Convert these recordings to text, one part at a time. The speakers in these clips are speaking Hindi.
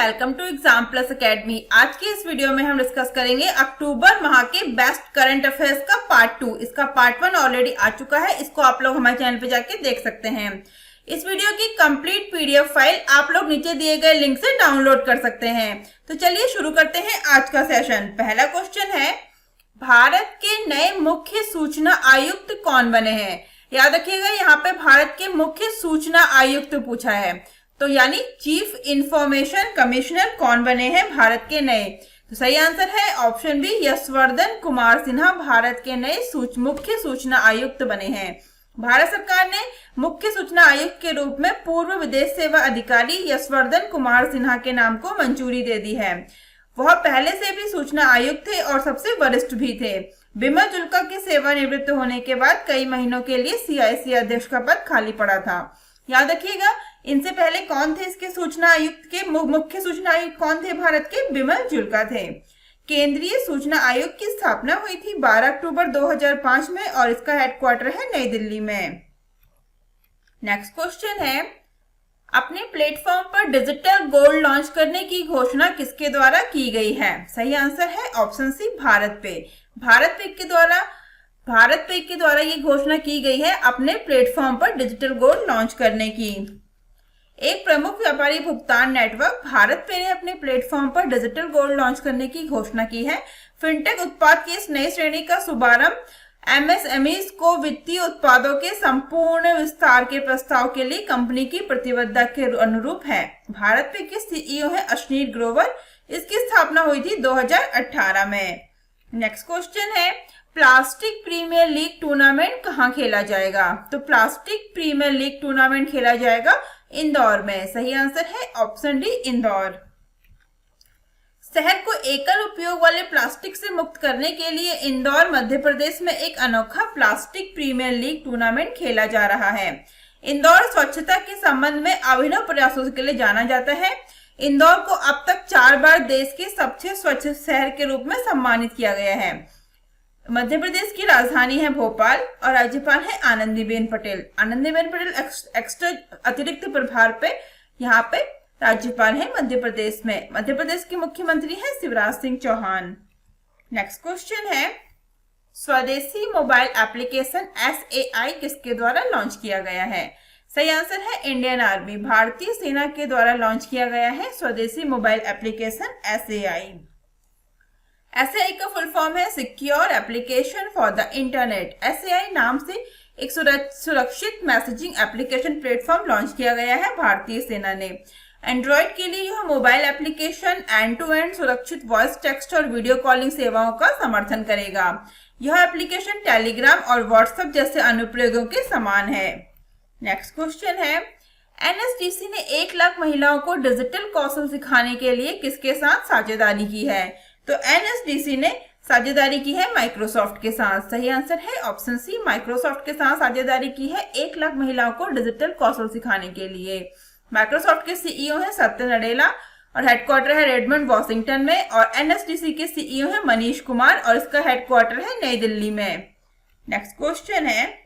Welcome to exam plus academy. आज की इस वीडियो में हम डिस्कस करेंगे अक्टूबर माह के बेस्ट करंट अफेयर्स का पार्ट 2। इसका पार्ट 1 ऑलरेडी आ चुका है, इसको आप लोग हमारे चैनल पे जाके देख सकते हैं। इस वीडियो की कंप्लीट पीडीएफ फाइल आप लोग नीचे दिए गए लिंक से डाउनलोड कर सकते हैं। तो चलिए शुरू करते हैं आज का सेशन। पहला क्वेश्चन है, भारत के नए मुख्य सूचना आयुक्त कौन बने हैं? याद रखिएगा, यहाँ पे भारत के मुख्य सूचना आयुक्त पूछा है, तो यानी चीफ इंफॉर्मेशन कमिश्नर कौन बने हैं भारत के नए? तो सही आंसर है ऑप्शन बी, यशवर्धन कुमार सिन्हा भारत के नए मुख्य सूचना आयुक्त बने हैं। भारत सरकार ने मुख्य सूचना आयुक्त के रूप में पूर्व विदेश सेवा अधिकारी यशवर्धन कुमार सिन्हा के नाम को मंजूरी दे दी है। वह पहले से भी सूचना आयुक्त थे और सबसे वरिष्ठ भी थे। बिमल जुल्का के सेवानिवृत्त होने के बाद कई महीनों के लिए सीआईसी अध्यक्ष का पद खाली पड़ा था। याद रखिएगा, इनसे पहले कौन थे इसके सूचना आयुक्त के मुख्य सूचना आयुक्त कौन थे भारत के? बिमल जुल्का थे। केंद्रीय सूचना आयोग की स्थापना हुई थी 12 अक्टूबर 2005 में और इसका हेडक्वार्टर है नई दिल्ली में। नेक्स्ट क्वेश्चन है, अपने प्लेटफॉर्म पर डिजिटल गोल्ड लॉन्च करने की घोषणा किसके द्वारा की गई है? सही आंसर है ऑप्शन सी, भारत पे। भारत पे के द्वारा ये घोषणा की गई है अपने प्लेटफॉर्म पर डिजिटल गोल्ड लॉन्च करने की। एक प्रमुख व्यापारी भुगतान नेटवर्क भारत पे ने अपने प्लेटफॉर्म पर डिजिटल गोल्ड लॉन्च करने की घोषणा की है। फिनटेक उत्पाद की इस नई श्रेणी का शुभारंभ एमएसएमईज को वित्तीय उत्पादों के संपूर्ण विस्तार के प्रस्ताव के लिए कंपनी की प्रतिबद्धता के अनुरूप है। भारत पे के सीईओ है अश्नीर ग्रोवर। इसकी स्थापना हुई थी 2018 में। नेक्स्ट क्वेश्चन है, प्लास्टिक प्रीमियर लीग टूर्नामेंट कहाँ खेला जाएगा? तो प्लास्टिक प्रीमियर लीग टूर्नामेंट खेला जाएगा इंदौर में। सही आंसर है ऑप्शन डी, इंदौर। शहर को एकल उपयोग वाले प्लास्टिक से मुक्त करने के लिए इंदौर मध्य प्रदेश में एक अनोखा प्लास्टिक प्रीमियर लीग टूर्नामेंट खेला जा रहा है। इंदौर स्वच्छता के संबंध में अभिनव प्रयासों के लिए जाना जाता है। इंदौर को अब तक 4 बार देश के सबसे स्वच्छ शहर के रूप में सम्मानित किया गया है। मध्य प्रदेश की राजधानी है भोपाल और राज्यपाल है आनंदीबेन पटेल। आनंदीबेन पटेल एक्स्ट्रा अतिरिक्त प्रभार पे यहाँ पे राज्यपाल है मध्य प्रदेश में। मध्य प्रदेश के मुख्यमंत्री हैं शिवराज सिंह चौहान। नेक्स्ट क्वेश्चन है, स्वदेशी मोबाइल एप्लीकेशन SAI किसके द्वारा लॉन्च किया गया है? सही आंसर है इंडियन आर्मी, भारतीय सेना के द्वारा लॉन्च किया गया है स्वदेशी मोबाइल एप्लीकेशन SAI। SAI का फुल फॉर्म है secure application for the internet. SAI नाम से एक सुरक्षित मैसेजिंग एप्लीकेशन प्लेटफॉर्म लॉन्च किया गया है भारतीय सेना ने। एंड्रॉइड के लिए यह mobile application end to end सुरक्षित वॉइस, टेक्स्ट और वीडियो कॉलिंग सेवाओं का समर्थन करेगा। यह एप्लीकेशन टेलीग्राम और व्हाट्सएप जैसे अनुप्रयोगों के समान है। नेक्स्ट क्वेश्चन है, NSDC ने 1 लाख महिलाओं को डिजिटल कौशल सिखाने के लिए किसके साथ साझेदारी की है? तो NSDC ने साझेदारी की है माइक्रोसॉफ्ट के साथ। सही आंसर है ऑप्शन सी, माइक्रोसॉफ्ट के साथ साझेदारी की है 1 लाख महिलाओं को डिजिटल कौशल सिखाने के लिए। माइक्रोसॉफ्ट के सीईओ है सत्य नडेला और हेडक्वार्टर है रेडमंड वॉशिंगटन में। और NSDC के सीईओ है मनीष कुमार और इसका हेडक्वार्टर है नई दिल्ली में। नेक्स्ट क्वेश्चन है,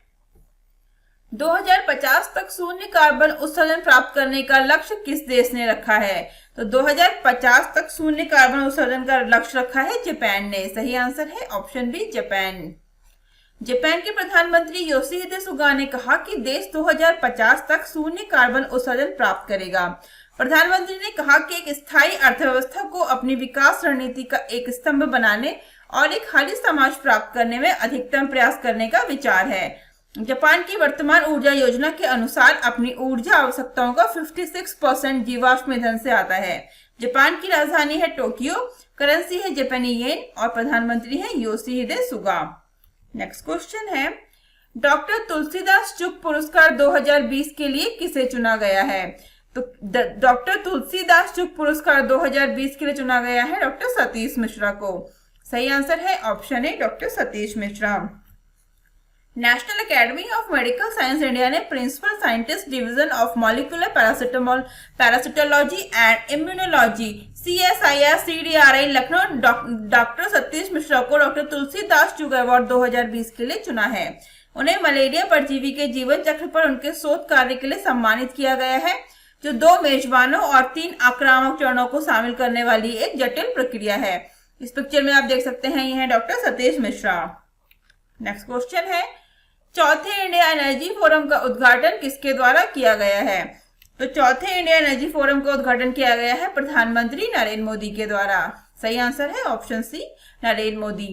2050 तक शून्य कार्बन उत्सर्जन प्राप्त करने का लक्ष्य किस देश ने रखा है? तो 2050 तक शून्य कार्बन उत्सर्जन का लक्ष्य रखा है जापान ने। सही आंसर है ऑप्शन बी, जापान। जापान के प्रधानमंत्री योशिहिदे सुगा ने कहा कि देश 2050 तक शून्य कार्बन उत्सर्जन प्राप्त करेगा। प्रधानमंत्री ने कहा कि एक स्थायी अर्थव्यवस्था को अपनी विकास रणनीति का एक स्तंभ बनाने और एक हरित समाज प्राप्त करने में अधिकतम प्रयास करने का विचार है। जापान की वर्तमान ऊर्जा योजना के अनुसार अपनी ऊर्जा आवश्यकताओं का 56% जीवाश्म ईंधन से आता है। जापान की राजधानी है टोक्यो, करेंसी है जापानी येन और प्रधानमंत्री है योशिहिदे सुगा। नेक्स्ट क्वेश्चन है, डॉक्टर तुलसीदास चुग पुरस्कार 2020 के लिए किसे चुना गया है? तो डॉक्टर तुलसीदास चुग पुरस्कार 2020 के लिए चुना गया है डॉक्टर सतीश मिश्रा को। सही आंसर है option A, doctor Satish Mishra. National academy of medical science India ने principal scientist division of molecular parasitology and immunology CSIR CDRI Lucknow doctor Satish Mishra को डॉक्टर तुलसीदास चुग अवार्ड 2020 के लिए चुना है। उन्हें मलेरिया परजीवी के जीवन चक्र पर उनके शोध कार्य के लिए सम्मानित किया गया है, जो 2 मेजबानों और 3 आक्रामक चरणों को शामिल करने वाली एक जटिल प्रक्रिया है। इस पिक्चर में आप देख सकते हैं, ये है doctor Satish Mishra. Next question है, चौथे इंडिया एनर्जी फोरम का उद्घाटन किसके द्वारा किया गया है? तो चौथे इंडिया एनर्जी फोरम का उद्घाटन किया गया है प्रधानमंत्री नरेंद्र मोदी के द्वारा। सही आंसर है option C, Narendra Modi.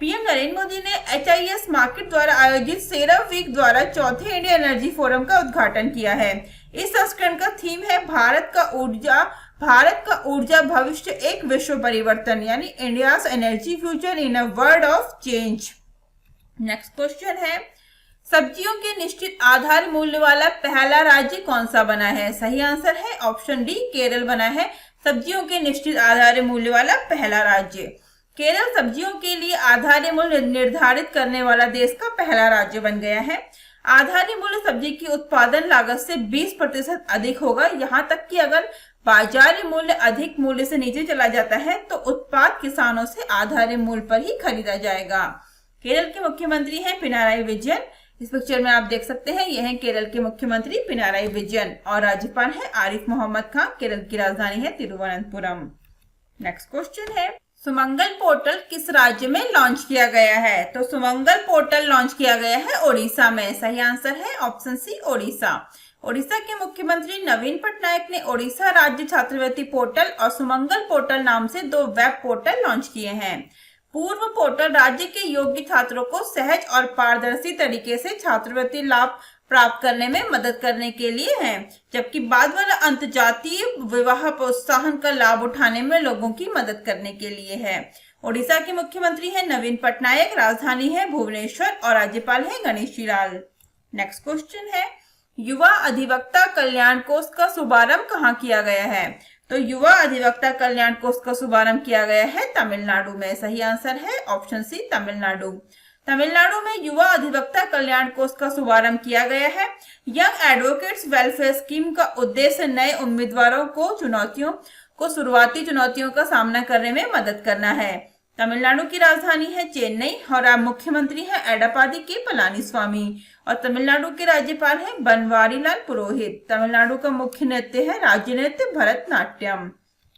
PM Narendra Modi ने HIS मार्केट द्वारा आयोजित सेरम वीक द्वारा चौथे इंडिया एनर्जी फोरम का उद्घाटन किया है। इस संस्करण का थीम है भारत का ऊर्जा भविष्य एक विश्व परिवर्तन, यानी India's energy future in a world of change. Next question है, सब्जियों के निश्चित आधार मूल्य वाला पहला राज्य कौन सा बना है? सही आंसर है ऑप्शन डी, केरल बना है सब्जियों के निश्चित आधार मूल्य वाला पहला राज्य। केरल सब्जियों के लिए आधार मूल्य निर्धारित करने वाला देश का पहला राज्य बन गया है। आधार मूल्य सब्जी की उत्पादन लागत से 20% अधिक होगा, यहाँ तक कि अगर बाजार मूल्य अधिक मूल्य से नीचे चला जाता है तो उत्पाद किसानों से आधार मूल्य पर ही खरीदा जाएगा। केरल के मुख्यमंत्री हैं पिनाराई विजयन। इस पिक्चर में आप देख सकते हैं, यह है केरल के मुख्यमंत्री पिनाराई विजयन और राज्यपाल है आरिफ मोहम्मद खान। केरल की राजधानी है तिरुवनंतपुरम। नेक्स्ट क्वेश्चन है, सुमंगल पोर्टल किस राज्य में लॉन्च किया गया है? तो सुमंगल पोर्टल लॉन्च किया गया है ओडिशा में। सही आंसर है ऑप्शन सी, ओडिशा। ओडिशा के मुख्यमंत्री नवीन पटनायक ने ओडिशा राज्य छात्रवृत्ति पोर्टल और सुमंगल पोर्टल नाम से 2 वेब पोर्टल लॉन्च किए हैं। पूर्व पोर्टल राज्य के योग्य छात्रों को सहज और पारदर्शी तरीके से छात्रवृत्ति लाभ प्राप्त करने में मदद करने के लिए है, जबकि बाद वाला अंतर्जातीय विवाह प्रोत्साहन का लाभ उठाने में लोगों की मदद करने के लिए है। ओडिशा के मुख्यमंत्री है नवीन पटनायक, राजधानी है भुवनेश्वर और राज्यपाल है गणेशी लाल। नेक्स्ट क्वेश्चन है, युवा अधिवक्ता कल्याण कोष का शुभारंभ कहाँ किया गया है? तो युवा अधिवक्ता कल्याण कोष का शुभारंभ किया गया है तमिलनाडु में। सही आंसर है ऑप्शन सी, तमिलनाडु। तमिलनाडु में युवा अधिवक्ता कल्याण कोष का शुभारंभ किया गया है। यंग एडवोकेट्स वेलफेयर स्कीम का उद्देश्य नए उम्मीदवारों को शुरुआती चुनौतियों का सामना करने में मदद करना है। तमिलनाडु की राजधानी है चेन्नई और अब मुख्यमंत्री है एडप्पाडी के पलानीस्वामी और तमिलनाडु के राज्यपाल है बनवारीलाल पुरोहित। तमिलनाडु का मुख्य नृत्य है राज्य नृत्य भरतनाट्यम।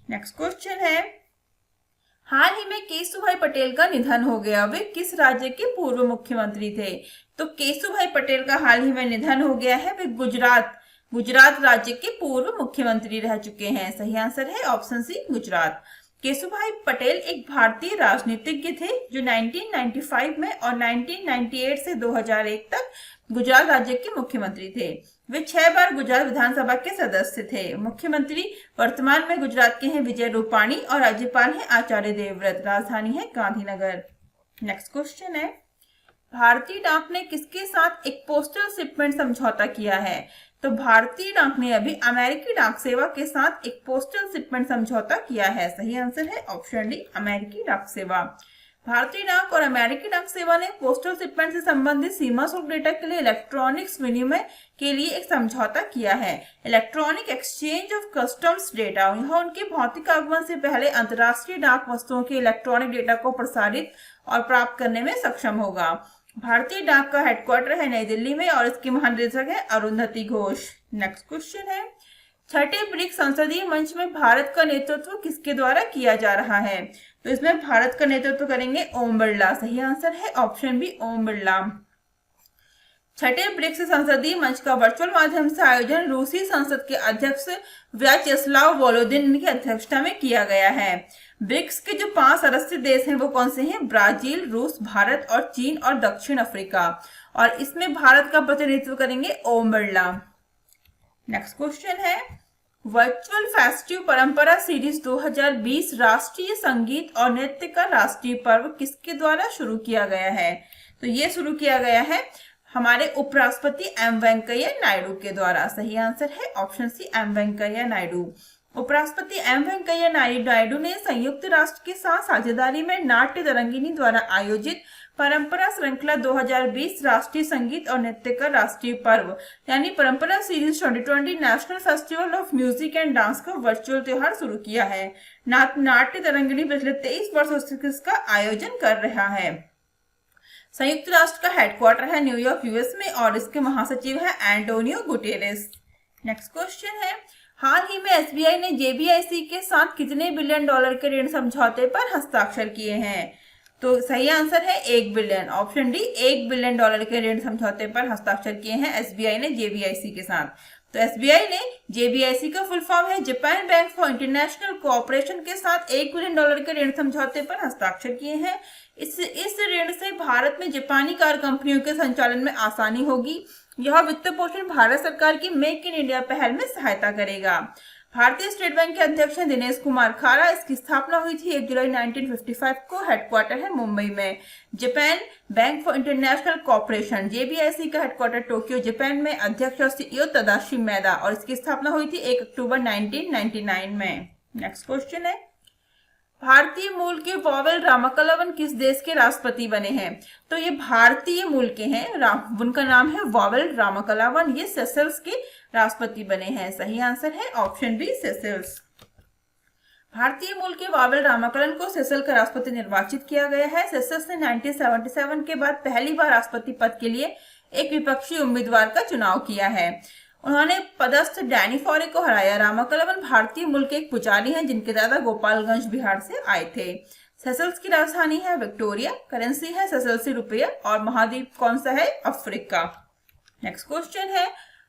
नेक्स्ट क्वेश्चन है, हाल ही में केशुभाई पटेल का निधन हो गया, वे किस राज्य के पूर्व मुख्यमंत्री थे? तो केशुभाई पटेल का हाल ही में निधन हो गया है, वे गुजरात राज्य के पूर्व मुख्यमंत्री रह चुके हैं। सही आंसर है ऑप्शन सी, गुजरात। केशुभाई पटेल एक भारतीय राजनीतिज्ञ थे जो 1995 में और 1998 से 2001 तक गुजरात राज्य के मुख्यमंत्री थे। वे 6 बार गुजरात विधानसभा के सदस्य थे। मुख्यमंत्री वर्तमान में गुजरात के हैं विजय रूपाणी और राज्यपाल हैं आचार्य देवव्रत। राजधानी है गांधीनगर। नेक्स्ट क्वेश्चन है, भारतीय डाक ने किसके साथ एक पोस्टल शिपमेंट समझौता किया है? तो भारतीय डाक ने अभी अमेरिकी डाक सेवा के साथ एक पोस्टल शिपमेंट समझौता किया है। सही आंसर है ऑप्शन डी, अमेरिकी डाक सेवा। भारतीय डाक और अमेरिकी डाक सेवा ने पोस्टल शिपमेंट से संबंधित सीमा शुल्क डेटा के लिए इलेक्ट्रॉनिक्स विनिमय के लिए एक समझौता किया है। Electronic exchange of customs data, यह उनके भौतिक आगमन से पहले अंतर्राष्ट्रीय डाक वस्तुओं के इलेक्ट्रॉनिक डेटा को प्रसारित और प्राप्त करने में सक्षम होगा। भारतीय डाक का हेडक्वार्टर है नई दिल्ली में और इसकी महानिदेशक है अरुंधति घोष। नेक्स्ट क्वेश्चन है, छठे ब्रिक्स संसदीय मंच में भारत का नेतृत्व किसके द्वारा किया जा रहा है? तो इसमें भारत का नेतृत्व करेंगे ओम बिरला। सही आंसर है ऑप्शन बी, ओम बिरला। छठे ब्रिक्स संसदीय मंच का वर्चुअल माध्यम से आयोजन रूसी संसद के अध्यक्ष व्याचेस्लाव वोलोदिन की अध्यक्षता में किया गया है। ब्रिक्स के जो 5 सदस्य देश हैं वो कौन से हैं? ब्राजील, रूस, भारत और चीन और दक्षिण अफ्रीका, और इसमें भारत का प्रतिनिधित्व करेंगे ओम बिरला। नेक्स्ट क्वेश्चन है, वर्चुअल फेस्टिव परंपरा सीरीज 2020 राष्ट्रीय संगीत और नृत्य का राष्ट्रीय पर्व किसके द्वारा शुरू किया गया है? तो ये शुरू किया गया है हमारे उपराष्ट्रपति एम वेंकैया नायडू के द्वारा। सही आंसर है option C, M Venkaiah Naidu. उपराष्ट्रपति एम वेंकैया नायडू ने संयुक्त राष्ट्र के साथ साझेदारी में नाट्य तरंगिणी द्वारा आयोजित परंपरा श्रृंखला 2020 राष्ट्रीय संगीत और नृत्य का राष्ट्रीय पर्व यानी परंपरा series 2020 national festival of music and dance का वर्चुअल त्योहार शुरू किया है। नाट्य तरंगिणी पिछले 23 वर्षों से इसका आयोजन कर रहा है। संयुक्त राष्ट्र का हेडक्वार्टर है न्यूयॉर्क यूएस में और इसके महासचिव है एंटोनियो गुटेरेस। नेक्स्ट क्वेश्चन है, हाल ही में एसबीआई ने जेबीआईसी के साथ कितने बिलियन डॉलर के ऋण समझौते पर हस्ताक्षर किए हैं? तो सही आंसर है 1 billion. Option D, 1 billion dollar के ऋण समझौते पर हस्ताक्षर किए हैं एसबीआई ने जेबीआईसी के साथ। तो एसबीआई ने जेबीआईसी का फुल फॉर्म है Japan bank for international cooperation के साथ 1 बिलियन डॉलर के ऋण समझौते पर हस्ताक्षर किए हैं। इस ऋण से भारत में जापानी कार कंपनियों के संचालन में आसानी होगी। यह वित्त पोषण भारत सरकार की मेक इन इंडिया पहल में सहायता करेगा। भारतीय स्टेट बैंक के अध्यक्ष हैं दिनेश कुमार खारा। इसकी स्थापना हुई थी 1 जुलाई 1955 को। हेडक्वार्टर है मुंबई में। Japan bank for international cooperation JBIC का हेडक्वार्टर टोक्यो जापान में। अध्यक्ष और सीईओ तदाशी मैदा और इसकी स्थापना हुई थी 1 अक्टूबर 1999 में। नेक्स्ट क्वेश्चन है, भारतीय मूल के वावेल रामकलावन किस देश के राष्ट्रपति बने हैं? तो ये भारतीय मूल के हैं, उनका नाम है वावेल रामकलावन। ये सेशल्स के राष्ट्रपति बने हैं। सही आंसर है ऑप्शन बी, सेशल्स। भारतीय मूल के वावेल रामकलावन को सेशल का राष्ट्रपति निर्वाचित किया गया है। सेशल्स ने 1977 के बाद पहली बार राष्ट्रपति पद के लिए एक विपक्षी उम्मीदवार का चुनाव किया है। उन्होंने पदस्थ डैनी फॉरे को हराया। रामकलावन भारतीय मूल के एक पुजारी हैं जिनके दादा गोपालगंज बिहार से आए थे। सेशल्स की राजधानी है विक्टोरिया। करेंसी है सेशल्सी रुपया और महाद्वीप कौन सा है? अफ्रीका। नेक्स्ट क्वेश्चन है,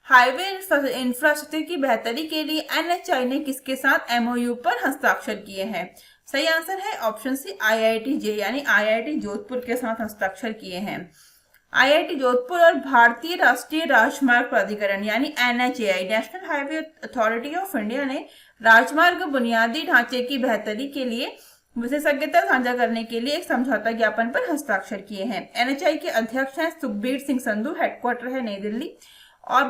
हाईवे इंफ्रास्ट्रक्चर की बेहतरी के लिए एनएचआई ने किसके साथ एमओयू पर हस्ताक्षर किए हैं? सही आंसर है ऑप्शन सी, आईआईटी जे यानी आईआईटी जोधपुर के साथ हस्ताक्षर किए हैं। आईआईटी जोधपुर और भारतीय राष्ट्रीय राजमार्ग प्राधिकरण यानी NHAI national highway authority of India ने राजमार्ग बुनियादी ढांचे की बेहतरी के लिए विशेषज्ञता साझा करने के लिए एक समझौता ज्ञापन पर हस्ताक्षर किए हैं। एनएचएआई के अध्यक्ष हैं सुखबीर सिंह संधू। हेडक्वार्टर है नई दिल्ली। और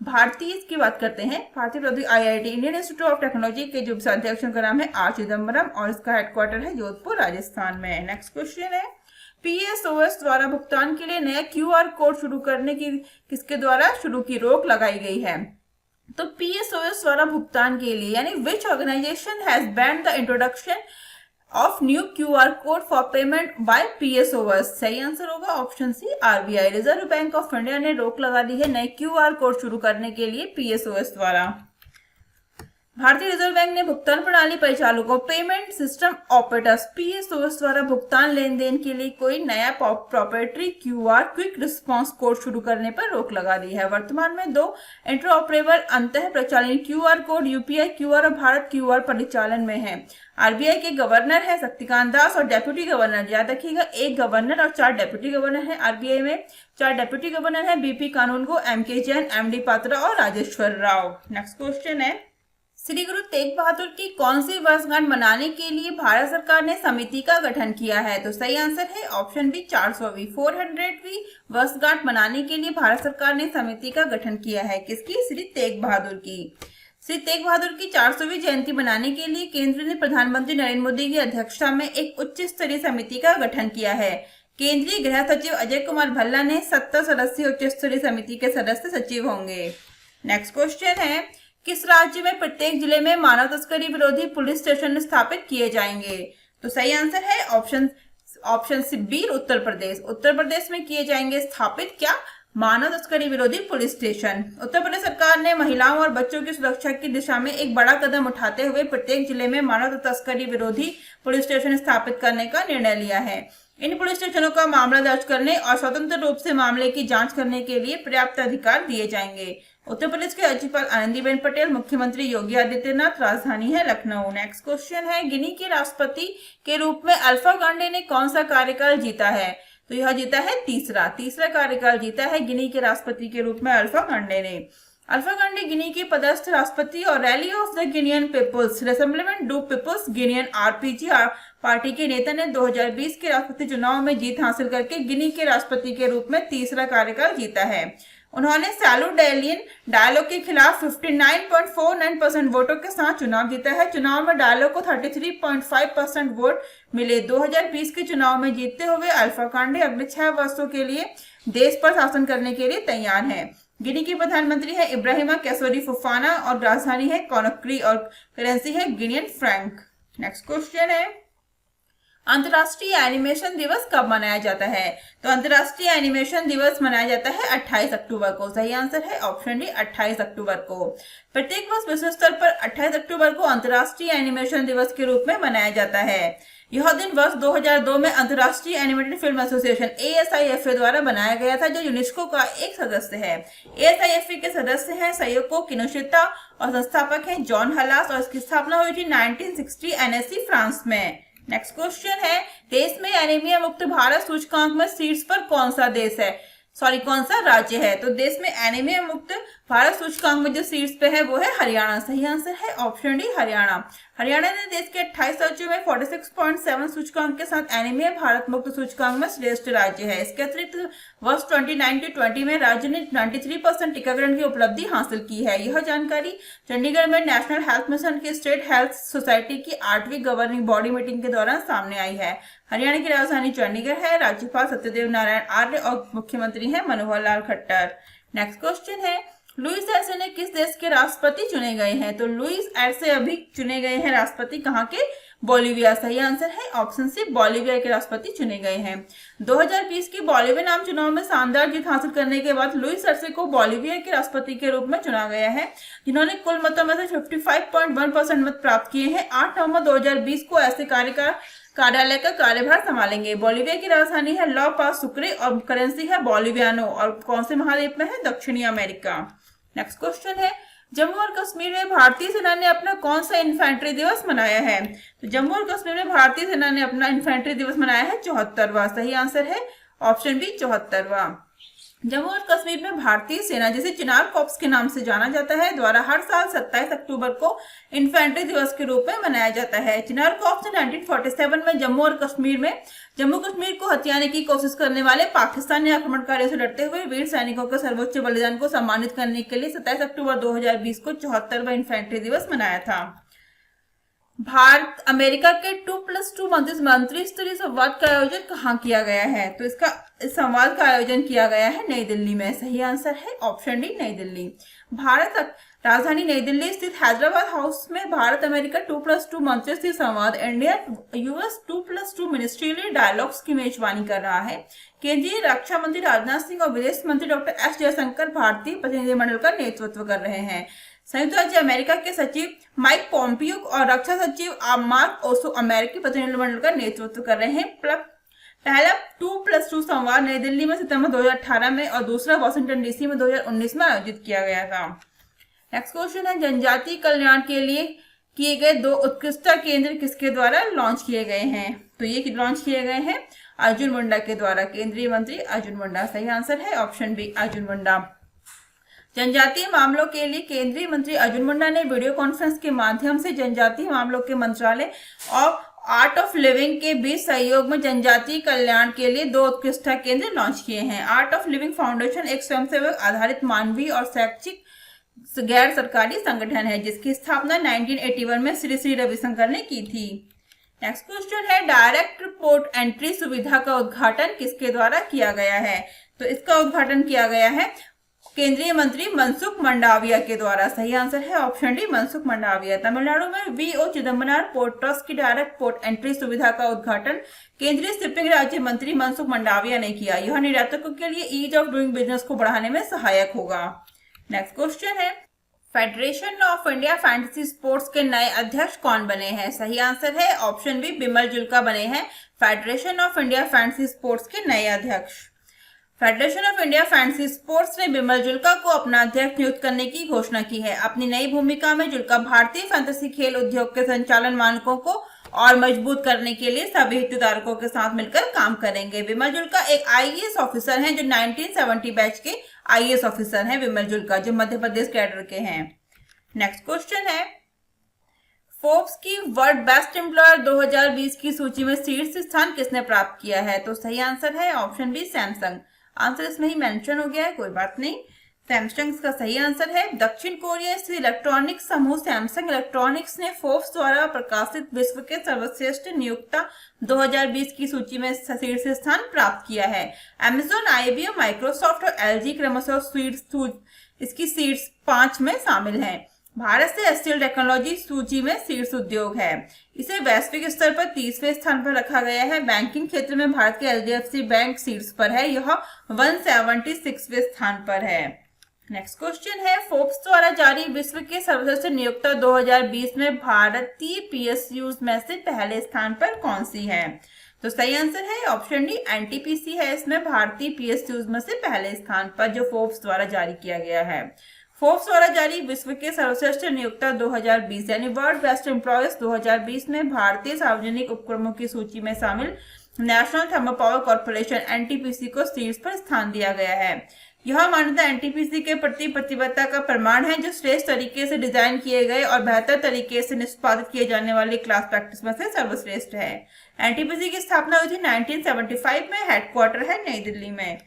भारतीय की बात करते हैं, भारतीय प्रौद्योगिकी IIT Indian institute of technology के जो अध्यक्ष का नाम है आर चिदम्बरम और इसका हेडक्वार्टर है जोधपुर राजस्थान में। नेक्स्ट क्वेश्चन है, पीएसओएस द्वारा भुगतान के लिए नया क्यूआर कोड शुरू करने की किसके द्वारा शुरू की रोक लगाई गई है? तो पीएसओएस द्वारा भुगतान के लिए यानी which organization has banned the introduction of new QR code for payment by PSOs? सही आंसर होगा option C, RBI. Reserve bank of India ने रोक लगा दी है नए क्यूआर कोड शुरू करने के लिए पीएसओएस द्वारा। भारतीय रिजर्व बैंक ने भुगतान प्रणाली परिचालकों पेमेंट सिस्टम ऑपरेटर्स पीएसओएस द्वारा भुगतान लेन देन के लिए कोई नया proprietary QR quick response code शुरू करने पर रोक लगा दी है। वर्तमान में 2 इंटरऑपरेबल अंतः प्रचालन क्यूआर कोड यूपीआई क्यूआर और भारत क्यूआर परिचालन में है। आरबीआई के गवर्नर है शक्तिकांत दास और डेप्यूटी गवर्नर, याद रखिएगा 1 गवर्नर और 4 डेप्यूटी गवर्नर है। आरबीआई में 4 डेप्यूटी गवर्नर है, बीपी कानूनगो, एमके जैन, एमडी पात्रा और राजेश्वर राव। नेक्स्ट क्वेश्चन है, श्री गुरु तेग बहादुर की कौन सी वर्षगांठ मनाने के लिए भारत सरकार ने समिति का गठन किया है? तो सही आंसर है ऑप्शन बी, 400वीं 400वीं वर्षगांठ मनाने के लिए भारत सरकार ने समिति का गठन किया है। किसकी? श्री तेग बहादुर की। श्री तेग बहादुर की 400वीं जयंती मनाने के लिए केंद्र ने प्रधानमंत्री नरेंद्र मोदी की अध्यक्षता में एक उच्च स्तरीय समिति का गठन किया है। केंद्रीय गृह सचिव अजय कुमार भल्ला ने 70 सदस्यीय उच्च स्तरीय समिति के सदस्य सचिव होंगे। नेक्स्ट क्वेश्चन है, किस राज्य में प्रत्येक जिले में मानव तस्करी विरोधी पुलिस स्टेशन स्थापित किए जाएंगे? तो सही आंसर है option C B, Uttar Pradesh. Uttar Pradesh में किए जाएंगे स्थापित क्या? मानव तस्करी विरोधी पुलिस स्टेशन। उत्तर प्रदेश सरकार ने महिलाओं और बच्चों की सुरक्षा की दिशा में एक बड़ा कदम उठाते हुए प्रत्येक जिले में मानव तस्करी विरोधी पुलिस स्टेशन स्थापित करने का निर्णय लिया है। इन पुलिस स्टेशनों का मामला दर्ज करने और स्वतंत्र रूप से मामले की जांच करने के लिए पर्याप्त अधिकार दिए जाएंगे। उत्तर प्रदेश के राज्यपाल आनंदीबेन पटेल, मुख्यमंत्री योगी आदित्यनाथ, राजधानी है लखनऊ। नेक्स्ट क्वेश्चन है, गिनी के राष्ट्रपति के रूप में अल्फा कांडे ने कौन सा कार्यकाल जीता है? तो यह जीता है तीसरा कार्यकाल जीता है गिनी के राष्ट्रपति के रूप में अल्फा कांडे ने। अल्फा कांडे गिनी के पदस्थ राष्ट्रपति और rally of the Guinean people's rassemblement du people's Guinean RPG party के नेता ने 2020 के राष्ट्रपति चुनाव में जीत हासिल करके गिनी के राष्ट्रपति के रूप में तीसरा कार्यकाल जीता है। उन्होंने सैलुडेलियन डायलॉग के खिलाफ 59.49% वोटों के साथ चुनाव जीता है। चुनाव में डायलॉग को 33.5% वोट मिले। 2020 के चुनाव में जीतते हुए अल्फा कांडे अगले 6 वर्षों के लिए देश पर शासन करने के लिए तैयार हैं। गिनी की प्रधानमंत्री है इब्राहिमा कैसोरी फुफाना और राजधानी है कॉनक्री और करेंसी है गिनियन फ्रैंक। नेक्स्ट क्वेश्चन है, अंतर्राष्ट्रीय एनिमेशन दिवस कब मनाया जाता है? तो अंतर्राष्ट्रीय एनिमेशन दिवस मनाया जाता है 28 अक्टूबर को। सही आंसर है ऑप्शन डी 28 अक्टूबर को। प्रत्येक वर्ष विश्व स्तर पर 28 अक्टूबर को अंतर्राष्ट्रीय एनिमेशन दिवस के रूप में मनाया जाता है। यह दिन वर्ष 2002 में अंतर्राष्ट्रीय एनिमेटेड फिल्म एसोसिएशन ASIFA द्वारा बनाया गया था, जो यूनेस्को का एक सदस्य है। ASIFA के सदस्य हैं सयोको किनोशिता और संस्थापक हैं जॉन हलास, और इसकी स्थापना हुई थी 1960 NSC फ्रांस में। नेक्स्ट क्वेश्चन है, देश में एनीमिया मुक्त भारत सूचकांक में शीर्ष पर कौन सा देश है, कौन सा राज्य है? तो देश में एनीमिया मुक्त भारत सूचकांक में जो शीर्ष पे है वो है हरियाणा। सही आंसर है ऑप्शन डी हरियाणा। हरियाणा ने देश के 28 राज्यों में 46.7 सूचकांक के साथ एनीमिया भारत मुक्त सूचकांक में श्रेष्ठ राज्य है। इसके अतिरिक्त वर्ष 2019-20 में राज्य ने 93% टीकाकरण की उपलब्धि हासिल की है। यह जानकारी चंडीगढ़ में नेशनल हेल्थ मिशन की स्टेट हेल्थ सोसाइटी की 8वीं गवर्निंग बॉडी मीटिंग के दौरान सामने आई है। हरियाणा की राजधानी चंडीगढ़ है। राज्यपाल सत्यदेव नारायण आर्य और मुख्यमंत्री है मनोहर लाल खट्टर। नेक्स्ट क्वेश्चन है, लुईस एसे ने किस देश के राष्ट्रपति चुने गए हैं? तो लुईस एसे अभी चुने गए हैं राष्ट्रपति कहाँ के? बोलीविया। सही आंसर है ऑप्शन सी, बोलीविया के राष्ट्रपति चुने गए हैं। 2020 की बोलीविया नाम चुनाव में शानदार जीत हासिल करने के बाद लुईस एसे को बोलीविया के राष्ट्रपति के रूप में चुना गया है, जिन्होंने कुल मतों में से 55.1% मत प्राप्त किए हैं। 8 नवंबर 2020 को ऐसे कार्यालय का कार्यभार संभालेंगे। बोलीविया की राजधानी है ला पास सुक्रे और करेंसी है बोलीवियानो, और कौन से महाद्वीप में है? दक्षिणी अमेरिका। नेक्स्ट क्वेश्चन है, जम्मू और कश्मीर में भारतीय सेना ने अपना कौन सा इन्फेंट्री दिवस मनाया है? तो जम्मू और कश्मीर में भारतीय सेना ने अपना इन्फेंट्री दिवस मनाया है 74वां। सही आंसर है ऑप्शन बी 74वां। जम्मू और कश्मीर में भारतीय सेना, जिसे चिनार कॉर्प्स के नाम से जाना जाता है, द्वारा हर साल 27 अक्टूबर को इन्फेंट्री दिवस के रूप में मनाया जाता है। चिनार कॉर्प्स ने 1947 में जम्मू कश्मीर को हथियाने की कोशिश करने वाले पाकिस्तानी आक्रमणकारियों से लड़ते हुए वीर सैनिकों के सर्वोच्च बलिदान को सम्मानित करने के लिए 27 अक्टूबर 2020 को 74वां इन्फेंट्री दिवस मनाया था। भारत अमेरिका के 2+2 मंत्री स्तरीय संवाद का आयोजन कहाँ किया गया है? तो इस संवाद का आयोजन किया गया है नई दिल्ली में। सही आंसर है ऑप्शन डी नई दिल्ली। भारत राजधानी नई दिल्ली स्थित हैदराबाद हाउस में भारत अमेरिका 2+2 मंत्री स्तरीय संवाद इंडिया US 2+2 मिनिस्ट्रियल डायलॉग्स की मेजबानी कर रहा है। केंद्रीय रक्षा मंत्री राजनाथ सिंह और विदेश मंत्री डॉक्टर S जयशंकर भारतीय प्रतिनिधिमंडल का नेतृत्व कर रहे हैं। संयुक्त राज्य अमेरिका के सचिव माइक पोम्पियो और रक्षा सचिव मार्क ओसो अमेरिकी प्रतिनिधिमंडल का नेतृत्व कर रहे हैं। पहला 2+2 संवाद नई दिल्ली में सितंबर 2018 में और दूसरा वॉशिंगटन DC में 2019 में आयोजित किया गया था। नेक्स्ट क्वेश्चन है, जनजातीय कल्याण के लिए किए गए 2 उत्कृष्टता केंद्र किसके द्वारा लॉन्च किए गए हैं? तो ये लॉन्च किए गए हैं अर्जुन मुंडा के द्वारा, केंद्रीय मंत्री अर्जुन मुंडा। सही आंसर है ऑप्शन बी अर्जुन मुंडा। जनजातीय मामलों के लिए केंद्रीय मंत्री अर्जुन मुंडा ने वीडियो कॉन्फ्रेंस के माध्यम से जनजातीय मामलों के मंत्रालय और आर्ट ऑफ लिविंग के बीच सहयोग में जनजातीय कल्याण के लिए 2 उत्कृष्टता केंद्र लॉन्च किए हैं। आर्ट ऑफ लिविंग फाउंडेशन एक स्वयंसेवक आधारित मानवीय और शैक्षिक गैर सरकारी संगठन है, जिसकी स्थापना 1981 में श्री रविशंकर ने की थी। नेक्स्ट क्वेश्चन है, डायरेक्ट पोर्ट एंट्री सुविधा का उद्घाटन किसके द्वारा किया गया है? तो इसका उद्घाटन किया गया है केंद्रीय मंत्री मनसुख मंडाविया के द्वारा। सही आंसर है ऑप्शन डी मनसुख मंडाविया। तमिलनाडु में VO चिदम्बरम पोर्ट ट्रस्ट की डायरेक्ट पोर्ट एंट्री सुविधा का उद्घाटन केंद्रीय शिपिंग राज्य मंत्री मनसुख मंडाविया ने किया। यह निर्यातकों के लिए ईज ऑफ डूइंग बिजनेस को बढ़ाने में सहायक होगा। नेक्स्ट क्वेश्चन है, federation of India fantasy sports के नए अध्यक्ष कौन बने हैं? सही आंसर है ऑप्शन बी बिमल जुल्का बने हैं federation of India fantasy sports के नए अध्यक्ष। Federation of India fantasy sports ने बिमल जुल्का को अपना अध्यक्ष नियुक्त करने की घोषणा की है। अपनी नई भूमिका में जुल्का भारतीय फैंटेसी खेल उद्योग के संचालन मानकों को और मजबूत करने के लिए सभी हितधारकों के साथ मिलकर काम करेंगे। बिमल जुल्का एक IAS ऑफिसर हैं जो 1970 बैच के IAS ऑफिसर हैं। बिमल जुल्का जो मध्य प्रदेश कैडर के हैं। नेक्स्ट क्वेश्चन है, फोर्ब्स की वर्ल्ड बेस्ट एम्प्लॉयर 2020 की सूची में शीर्ष स्थान किसने प्राप्त किया है? तो सही आंसर है ऑप्शन बी सैमसंग। आंसर इसमें ही मेंशन हो गया है, कोई बात नहीं, सैमसंग का सही आंसर है। दक्षिण कोरिया स्थित इलेक्ट्रॉनिक्स समूह सैमसंग इलेक्ट्रॉनिक्स ने फोर्ब्स द्वारा प्रकाशित विश्व के सर्वश्रेष्ठ नियोक्ता 2020 की सूची में शीर्ष स्थान प्राप्त किया है। अमेजॉन, IBM, माइक्रोसॉफ्ट और LG क्रमशः इसकी शीर्ष 5 में शामिल हैं। भारत से स्टील टेक्नोलॉजी सूची में शीर्ष उद्योग है। इसे वैश्विक स्तर पर 30वें स्थान पर रखा गया है। बैंकिंग क्षेत्र में भारत के एचडीएफसी बैंक शीर्ष पर है, यह 176वें स्थान पर है। नेक्स्ट क्वेश्चन है, फोर्ब्स द्वारा जारी विश्व के सर्वश्रेष्ठ नियोक्ता 2020 में भारतीय पीएसयूज में से पहले स्थान पर कौन सी है? तो सही आंसर है ऑप्शन डी, एनटीपीसी है इसमें भारतीय पीएसयूज में से पहले स्थान पर, जो फोर्ब्स द्वारा जारी किया गया है। फोर्ब्स द्वारा जारी विश्व के सर्वश्रेष्ठ नियोक्ता 2020 यानी वर्ल्ड बेस्ट एम्प्लॉयज 2020 में भारतीय सार्वजनिक उपक्रमों की सूची में शामिल national thermal power corporation NTPC को शीर्ष पर स्थान दिया गया है। यह मान्यता एनटीपीसी के प्रति प्रतिबद्धता का प्रमाण है, जो श्रेष्ठ तरीके से डिजाइन किए गए और बेहतर तरीके से निष्पादित किए जाने वाली क्लास प्रैक्टिस में से सर्वश्रेष्ठ है। एनटीपीसी की स्थापना हुई थी 1975 में, हेडक्वार्टर है नई दिल्ली में।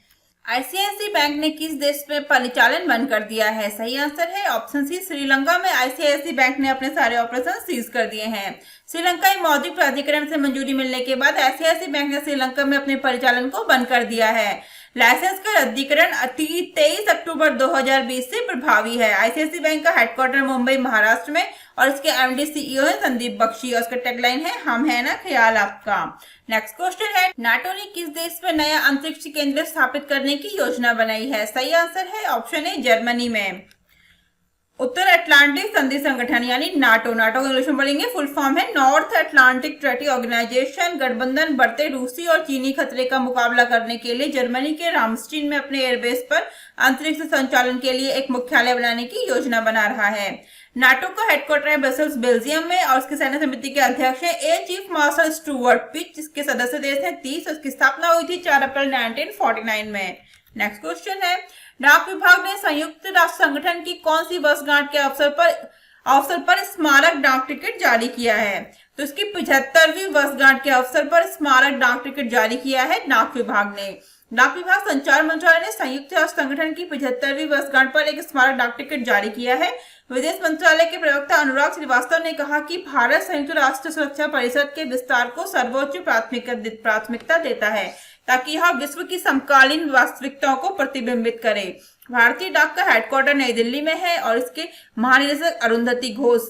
आईसीआईसीआई बैंक ने किस देश में परिचालन बंद कर दिया है? सही आंसर है ऑप्शन सी, श्रीलंका में आईसीआईसीआई बैंक ने अपने सारे ऑपरेशन सीज कर दिए हैं। श्रीलंकाई मौद्रिक प्राधिकरण से मंजूरी मिलने के बाद आईसीआईसीआई बैंक ने श्रीलंका में अपने परिचालन को बंद कर दिया है। लाइसेंस का रद्दीकरण 23 अक्टूबर 2020 से प्रभावी है। आईसीआईसीआई बैंक का हेडक्वार्टर मुंबई महाराष्ट्र में और इसके एमडी सीईओ है संदीप बख्शी और उसका टैगलाइन है, हम है ना ख्याल आपका। नेक्स्ट क्वेश्चन है, नाटो ने किस देश में नया अंतरिक्ष केंद्र स्थापित करने की योजना बनाई है? सही आंसर है ऑप्शन ए, जर्मनी में। उत्तर अटलांटिक संधि संगठन यानी नाटो, नाटो को इंग्लिश में बोलेंगे, फुल फॉर्म है नॉर्थ अटलांटिक ट्रीटी ऑर्गेनाइजेशन, गठबंधन बढ़ते रूसी और चीनी खतरे का मुकाबला करने के लिए जर्मनी के रामस्टीन में अपने एयरबेस पर अंतरिक्ष संचालन के लिए एक मुख्यालय बनाने की योजना बना रहा है। नाटो का हेडक्वार्टर है ब्रसेल्स, बेल्जियम में और उसकी सैन्य समिति के अध्यक्ष है air chief marshal Stuart pitch, जिसके सदस्य देश हैं 30। उसकी स्थापना हुई थी 4 अप्रैल 1949 में। नेक्स्ट क्वेश्चन है, डाक विभाग ने संयुक्त राष्ट्र संगठन की कौन सी वर्षगांठ के अवसर पर स्मारक डाक टिकट जारी किया है? तो इसकी 75वीं वर्षगांठ के अवसर पर स्मारक डाक टिकट जारी किया है डाक विभाग ने। डाक विभाग संचार मंत्रालय ने संयुक्त राष्ट्र संगठन की 75वीं वर्षगांठ पर एक स्मारक डाक टिकट जारी किया है। विदेश मंत्रालय के प्रवक्ता अनुराग श्रीवास्तव ने कहा कि भारत संयुक्त राष्ट्र सुरक्षा परिषद के विस्तार को सर्वोच्च प्राथमिकता देता है, ताकि यह विश्व की समकालीन वास्तविकताओं को प्रतिबिंबित करे। भारतीय डाक का हेडक्वार्टर नई दिल्ली में है और इसके महानिदेशक अरुंधति घोष।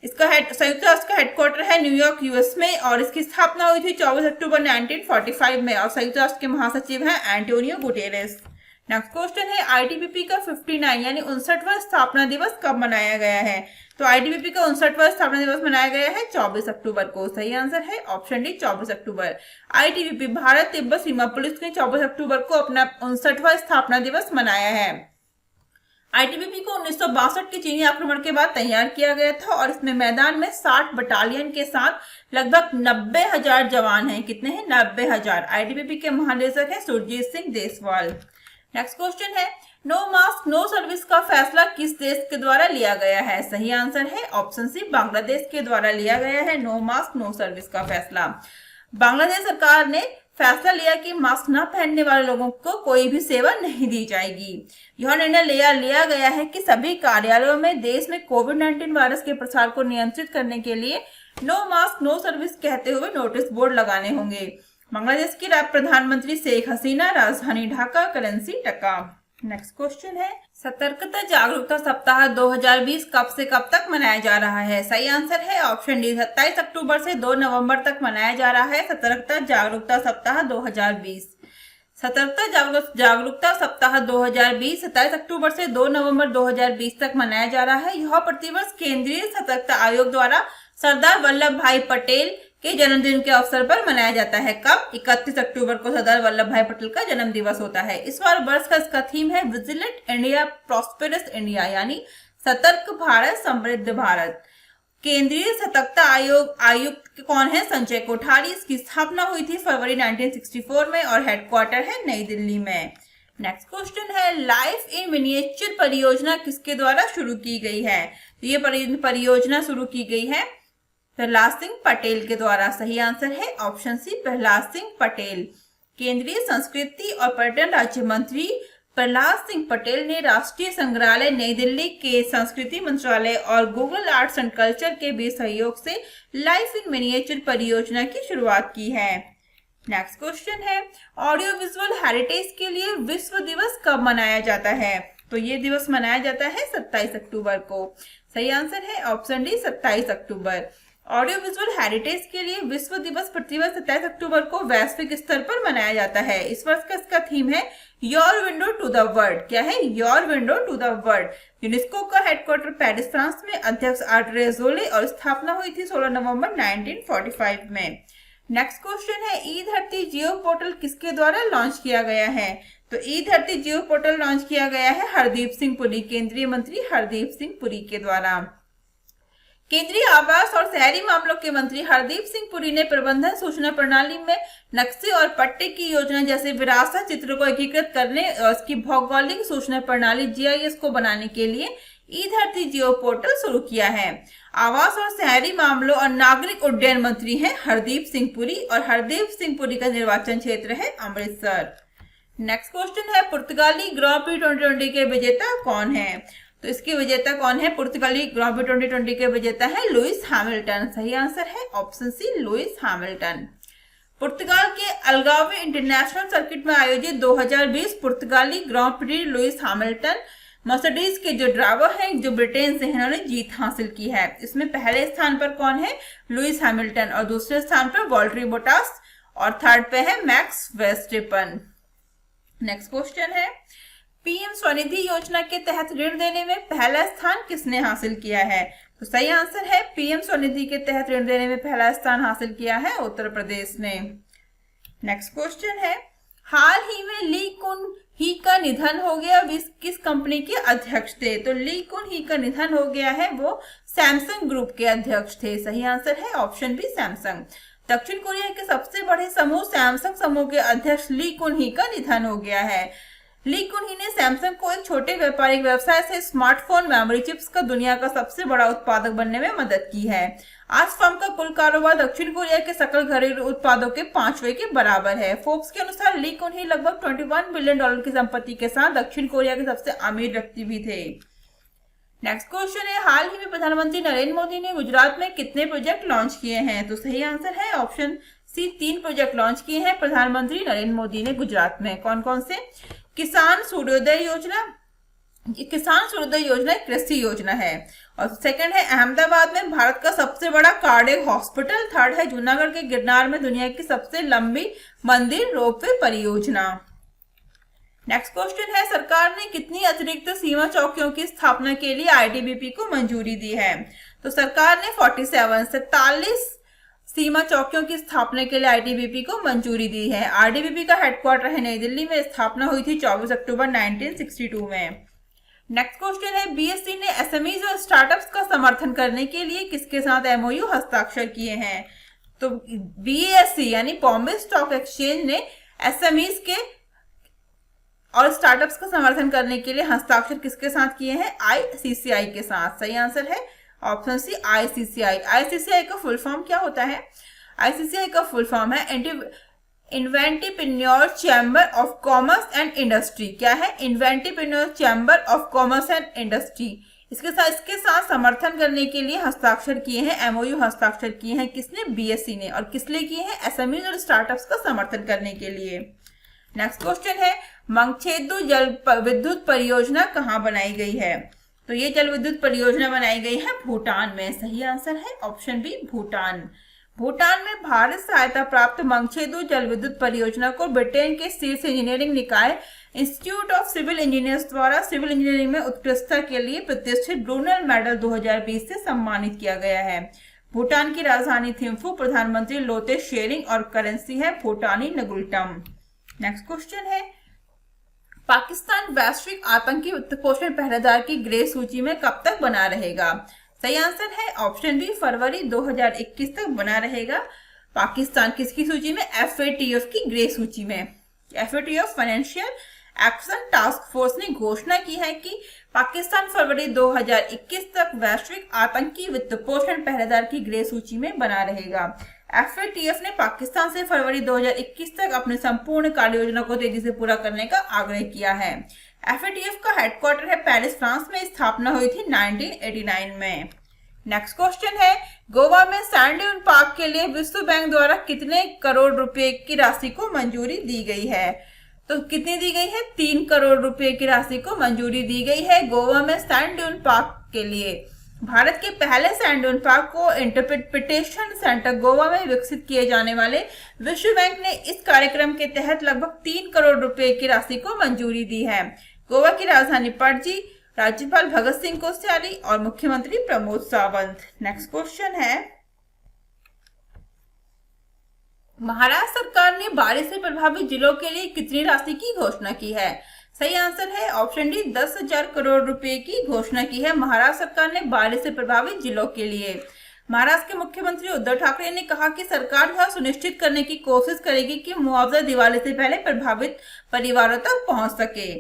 इसका संयुक्त राष्ट्र का हेडक्वार्टर है न्यूयॉर्क यूएस में और इसकी स्थापना हुई थी 24 अक्टूबर 1945 में और संयुक्त राष्ट्र के महासचिव हैं एंटोनियो गुटेरेस। नेक्स्ट क्वेश्चन है, आईटीबीपी का 59 यानी 59वां स्थापना दिवस कब मनाया गया है? तो आईटीबीपी का 59वां स्थापना दिवस मनाया गया है 24 अक्टूबर को। सही आंसर है ऑप्शन डी, 24 अक्टूबर। आईटीबीपी भारत तिब्बत सीमा पुलिस ने 24 अक्टूबर को अपना 59वां स्थापना दिवस मनाया है। आईटीबीपी को 1962 के चीनी आक्रमण के बाद तैयार किया गया था और इसमें मैदान में 60 बटालियन के साथ लगभग 90,000 जवान हैं। कितने हैं? 90,000। आईटीबीपी के महानिदेशक हैं सुरजीत सिंह देसवाल। नेक्स्ट क्वेश्चन है, नो मास्क नो सर्विस का फैसला किस देश के द्वारा लिया गया है? सही आंसर है ऑप्शन सी, बांग्लादेश के द्वारा लिया गया है नो मास्क नो सर्विस का फैसला। बांग्लादेश सरकार ने फैसला लिया कि मास्क न पहनने वाले लोगों को कोई भी सेवा नहीं दी जाएगी। यह निर्णय लिया गया है कि सभी कार्यालयों में देश में कोविड-19 वायरस के प्रसार को नियंत्रित करने के लिए नो मास्क नो सर्विस कहते हुए नोटिस बोर्ड लगाने होंगे। बांग्लादेश की प्रधानमंत्री शेख हसीना, राजधानी ढाका, करेंसी टका। नेक्स्ट क्वेश्चन है, सतर्कता जागरूकता सप्ताह 2020 कब से कब तक मनाया जा रहा है? सही आंसर है ऑप्शन डी, 27 अक्टूबर से 2 नवंबर तक मनाया जा रहा है सतर्कता जागरूकता सप्ताह 2020। सतर्कता जागरूकता सप्ताह 2020 27 अक्टूबर से 2 नवंबर 2020 तक मनाया जा रहा है। यह प्रतिवर्ष केंद्रीय सतर्कता आयोग द्वारा सरदार वल्लभ भाई पटेल के जन्मदिन के अवसर पर मनाया जाता है। कब? 31 अक्टूबर को सरदार वल्लभ भाई पटेल का जन्म दिवस होता है। इस बार वर्ष का इसका थीम है विजिलेंट इंडिया प्रॉस्पेरस इंडिया, यानी सतर्क भारत समृद्ध भारत। केंद्रीय सतर्कता आयुक्त कौन है? संजय कोठारी। इसकी स्थापना हुई थी फरवरी 1964 में और हेडक्वार्टर है नई दिल्ली में। नेक्स्ट क्वेश्चन है, लाइफ इन मिनिएचर परियोजना किसके द्वारा शुरू की गई है? ये परियोजना शुरू की गई है प्रहलाद सिंह पटेल के द्वारा। सही आंसर है ऑप्शन सी, प्रहलाद सिंह पटेल। केंद्रीय संस्कृति और पर्यटन राज्य मंत्री प्रहलाद सिंह पटेल ने राष्ट्रीय संग्रहालय नई दिल्ली के संस्कृति मंत्रालय और गूगल आर्ट्स एंड कल्चर के बीच सहयोग से लाइफ इन मिनिएचर परियोजना की शुरुआत की है। नेक्स्ट क्वेश्चन है, ऑडियो विजुअल हेरिटेज के लिए विश्व दिवस कब मनाया जाता है? तो ये दिवस मनाया जाता है 27 अक्टूबर को। सही आंसर है ऑप्शन डी 27 अक्टूबर। ऑडियो विजुअल हेरिटेज के लिए विश्व दिवस प्रतिवर्ष 27 अक्टूबर को वैश्विक स्तर पर मनाया जाता है। इस वर्ष का इसका थीम है your window to the world. क्या है? Your window to the world. UNESCO का हेडक्वार्टर पेरिस फ्रांस में, अध्यक्ष आंद्रे जोले और स्थापना हुई थी 16 नवंबर 1945 में। नेक्स्ट क्वेश्चन है ई धरती जियो पोर्टल किसके द्वारा लॉन्च किया गया है? तो ई धरती जियो पोर्टल लॉन्च किया गया है हरदीप सिंह पुरी, केंद्रीय मंत्री हरदीप सिंह पुरी के द्वारा। केंद्रीय आवास और शहरी मामलों के मंत्री हरदीप सिंह पुरी ने प्रबंधन सूचना प्रणाली में नक्शे और पट्टे की योजना जैसे विरासत चित्र को एकीकृत करने और इसकी भौगोलिक सूचना प्रणाली जीआईएस को बनाने के लिए ई धरती जियो पोर्टल शुरू किया है। आवास और शहरी मामलों और नागरिक उड्डयन मंत्री हैं हरदीप सिंह पुरी और हरदीप सिंह पुरी का निर्वाचन क्षेत्र है अमृतसर। नेक्स्ट क्वेश्चन है पुर्तगाली ग्रां प्री 2020 के विजेता कौन है? तो इसके विजेता कौन है? पुर्तगाली ग्रां प्री 2020 के विजेता है लुइस हैमिल्टन। सही आंसर है ऑप्शन सी लुइस हैमिल्टन। पुर्तगाल के अलगावे इंटरनेशनल सर्किट में आयोजित 2020 पुर्तगाली ग्रां प्री लुइस हैमिल्टन मर्सिडीज के जो ड्राइवर हैं जो ब्रिटेन से हैं, उन्होंने जीत हासिल की है। इसमें पहले स्थान पर कौन है? लुइस हैमिल्टन और दूसरे स्थान पर वॉल्टरी बोटास और थर्ड पे है मैक्स वर्स्टेपन। नेक्स्ट क्वेश्चन है पीएम स्वनिधि योजना के तहत ऋण देने में पहला स्थान किसने हासिल किया है? तो सही आंसर है पीएम स्वनिधि के तहत ऋण देने में पहला स्थान हासिल किया है उत्तर प्रदेश ने। नेक्स्ट क्वेश्चन है हाल ही में ली कुन ही का निधन हो गया, किस कंपनी के अध्यक्ष थे? तो ली कुन ही का निधन हो गया है, वो सैमसंग ग्रुप के अध्यक्ष थे। सही आंसर है ऑप्शन बी सैमसंग। दक्षिण कोरिया के सबसे बड़े समूह सैमसंग समूह के अध्यक्ष ली कुन ही का निधन हो गया है। ली कुन ही ने सैमसंग को एक छोटे व्यापारिक व्यवसाय से स्मार्टफोन मेमोरी चिप्स का दुनिया का सबसे बड़ा उत्पादक बनने में मदद की है। आज फर्म का कुल कारोबार दक्षिण कोरिया के सकल घरेलू उत्पादों के 5वें के बराबर है। फोर्ब्स के अनुसार ली कुन ही लगभग $21 बिलियन की संपत्ति के साथ दक्षिण कोरिया के सबसे अमीर व्यक्ति भी थे। नेक्स्ट क्वेश्चन है हाल ही में प्रधानमंत्री नरेंद्र मोदी ने गुजरात में कितने प्रोजेक्ट लॉन्च किए हैं? तो सही आंसर है ऑप्शन सी 3 प्रोजेक्ट लॉन्च किए हैं प्रधानमंत्री नरेंद्र मोदी ने गुजरात में। कौन कौन से? किसान सूर्योदय योजना, किसान सूर्योदय योजना एक कृषि योजना है। और सेकंड है अहमदाबाद में भारत का सबसे बड़ा कार्डियक हॉस्पिटल। थर्ड है जूनागढ़ के गिरनार में दुनिया की सबसे लंबी मंदिर रोपवे परियोजना। नेक्स्ट क्वेश्चन है सरकार ने कितनी अतिरिक्त सीमा चौकियों की स्थापना के लिए आईटीबीपी को मंजूरी दी है? तो सरकार ने 47 सीमा चौकियों की स्थापना के लिए आईटीबीपी को मंजूरी दी है। आरडीबीपी का हेडक्वार्टर है नई दिल्ली में, स्थापना हुई थी 24 अक्टूबर 1962 में। नेक्स्ट क्वेश्चन है बीएसई ने एसएमईज और स्टार्टअप्स का समर्थन करने के लिए किसके साथ एमओयू हस्ताक्षर किए हैं? तो बीएसई यानी बॉम्बे स्टॉक एक्सचेंज ने एसएमईज के और स्टार्टअप्स का समर्थन करने के लिए हस्ताक्षर किसके साथ किए हैं? आईसीसीआई के साथ। सही आंसर है ऑप्शन सी आईसीसीआई। आईसीसीआई का फुल फॉर्म क्या होता है? आईसीसीआई का फुल फॉर्म है inventivepreneur chamber of commerce and industry. क्या है? Inventivepreneur chamber of commerce and industry. इसके साथ समर्थन करने के लिए हस्ताक्षर किए हैं, एमओयू हस्ताक्षर किए हैं किसने? बीएसई ने। और किस लिए किए हैं? एसएमईज और स्टार्टअप्स का समर्थन करने के लिए। नेक्स्ट क्वेश्चन है मंगछेदु जल विद्युत परियोजना कहाँ बनाई गई है? तो ये जल विद्युत परियोजना बनाई गई है भूटान में। सही आंसर है ऑप्शन बी भूटान। भूटान में भारत सहायता प्राप्त मंगछेदु जल विद्युत परियोजना को ब्रिटेन के शीर्ष इंजीनियरिंग निकाय इंस्टीट्यूट ऑफ सिविल इंजीनियर्स द्वारा सिविल इंजीनियरिंग में उत्कृष्टता के लिए प्रतिष्ठित ब्रूनेल मेडल 2020 से सम्मानित किया गया है। भूटान की राजधानी थिम्फू, प्रधानमंत्री लोटे शेरिंग और करेंसी है भूटानी नगुल्टम। नेक्स्ट क्वेश्चन है पाकिस्तान वैश्विक आतंकी वित्तपोषण पहरेदार की ग्रे सूची में कब तक बना रहेगा? सही आंसर है ऑप्शन बी फरवरी 2021 तक बना रहेगा। पाकिस्तान किसकी सूची में? FATF की ग्रे सूची में। FATF financial action task force ने घोषणा की है कि पाकिस्तान फरवरी 2021 तक वैश्विक आतंकी वित्तपोषण पहरेदार की ग्रे सूची में बना रहेगा। FATF ने पाकिस्तान से फरवरी 2021 तक अपनी संपूर्ण कार्य योजना को तेजी से पूरा करने का आग्रह किया है। FATF का हेडक्वार्टर है पेरिस फ्रांस में, स्थापना हुई थी 1989 में। नेक्स्ट क्वेश्चन है गोवा में सैंड ड्यून पार्क के लिए विश्व बैंक द्वारा कितने करोड़ रुपए की राशि को मंजूरी दी गई है? तो कितनी दी गई है? 3 करोड़ रुपए की राशि को मंजूरी दी गई है गोवा में सैंड ड्यून पार्क के लिए। भारत के पहले सैंड ड्यून पार्क को इंटरप्रिटेशन सेंटर गोवा में विकसित किए जाने वाले विश्व बैंक ने इस कार्यक्रम के तहत लगभग 3 करोड़ रुपए की राशि को मंजूरी दी है। गोवा की राजधानी पणजी, राज्यपाल भगत सिंह कोश्यारी और मुख्यमंत्री प्रमोद सावंत। नेक्स्ट क्वेश्चन है, महाराष्ट्र सरकार ने बारिश से प्रभावित जिलों के लिए कितनी राशि की घोषणा की है? सही आंसर है ऑप्शन डी, 10,000 करोड़ रुपए की घोषणा की है महाराष्ट्र सरकार ने बारिश से प्रभावित जिलों के लिए। महाराष्ट्र के मुख्यमंत्री उद्धव ठाकरे ने कहा कि सरकार यह सुनिश्चित करने की कोशिश करेगी कि मुआवजा दिवाली से पहले प्रभावित परिवारों तक पहुंच सके।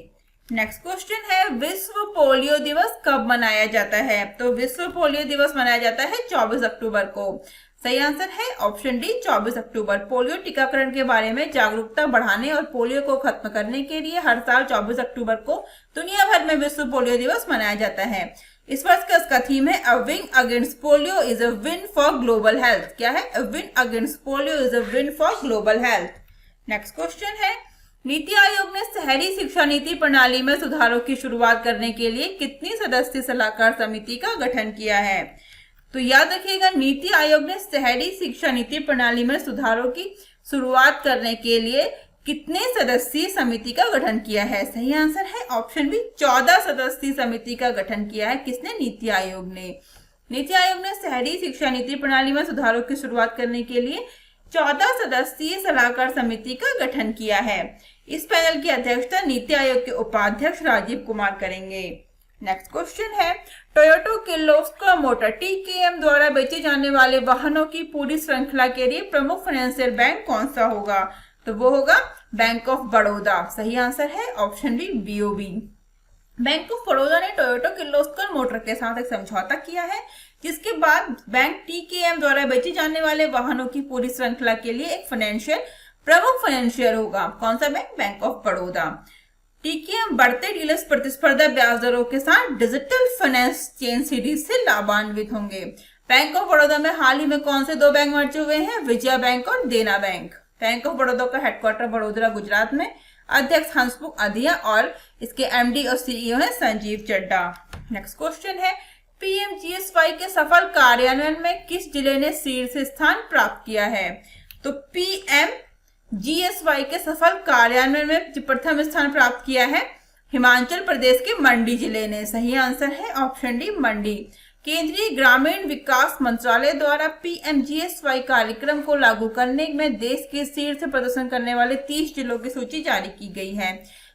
नेक्स्ट क्वेश्चन है, विश्व पोलियो दिवस कब मनाया जाता है? तो विश्व पोलियो दिवस मनाया जाता है 24 अक्टूबर को। सही आंसर है ऑप्शन डी, 24 अक्टूबर। पोलियो टीकाकरण के बारे में जागरूकता बढ़ाने और पोलियो को खत्म करने के लिए हर साल 24 अक्टूबर को दुनिया भर में विश्व पोलियो दिवस मनाया जाता है। इस वर्ष का इसका थीम है a win against polio is a win for global health. क्या है? A win against polio is a win for global health. Next question है, नीति आयोग ने शहरी शिक्षा नीति प्रणाली में सुधारों की शुरुआत करने के लिए कितनी सदस्यीय सलाहकार समिति का गठन किया है? तो याद रखिएगा, नीति आयोग ने शहरी शिक्षा नीति प्रणाली में सुधारों की शुरुआत करने के लिए कितने सदस्यीय समिति का गठन किया है? सही आंसर है ऑप्शन बी, 14 सदस्यीय समिति का गठन किया है। किसने? नीति आयोग ने। नीति आयोग ने शहरी शिक्षा नीति प्रणाली में सुधारों की शुरुआत करने के लिए 14 सदस्यीय सलाहकार समिति का गठन किया है। इस पैनल की अध्यक्षता नीति आयोग के उपाध्यक्ष राजीव कुमार करेंगे। नेक्स्ट क्वेश्चन है, टोयोटा किर्लोस्कर मोटर टीकेएम द्वारा बेचे जाने वाले वाहनों की पूरी श्रृंखला के लिए प्रमुख फाइनेंशियल बैंक कौन सा होगा? तो वो होगा बैंक ऑफ बड़ौदा। सही आंसर है option B, BOB. Bank of Baroda ने टोयोटा किर्लोस्कर मोटर के साथ एक समझौता किया है, जिसके बाद बैंक टीकेएम द्वारा बेचे जाने वाले वाहनों की पूरी श्रृंखला के लिए एक प्रमुख फाइनेंशियल होगा। कौन सा bank? Bank of Baroda. TKM बढ़ते डीलर्स प्रतिस्पर्धा ब्याज दरों के साथ डिजिटल फाइनेंस चेन सीरीज से लाभान्वित होंगे। बैंक ऑफ बड़ौदा में हाल ही में कौन से 2 बैंक मर्ज हुए हैं? विजया बैंक और देना बैंक। बैंक ऑफ बड़ौदा का हेडक्वार्टर वडोदरा गुजरात में। अध्यक्ष हंसमुख अधिया और इसके एमडी और सीईओ है संजीव चड्डा। नेक्स्ट क्वेश्चन है, पीएमजीएसवाई के सफल कार्यान्वयन में किस जिले ने शीर्ष स्थान प्राप्त किया है? तो पीएमजीएसवाई के सफल कार्यान्वयन में प्रथम स्थान प्राप्त किया है हिमाचल प्रदेश के मंडी जिले ने। सही आंसर है ऑप्शन डी, मंडी। केंद्रीय ग्रामीण विकास मंत्रालय द्वारा पीएमजीएसवाई कार्यक्रम को लागू करने में देश के शीर्ष प्रदर्शन करने वाले 30 जिलों की सूची जारी की गई है।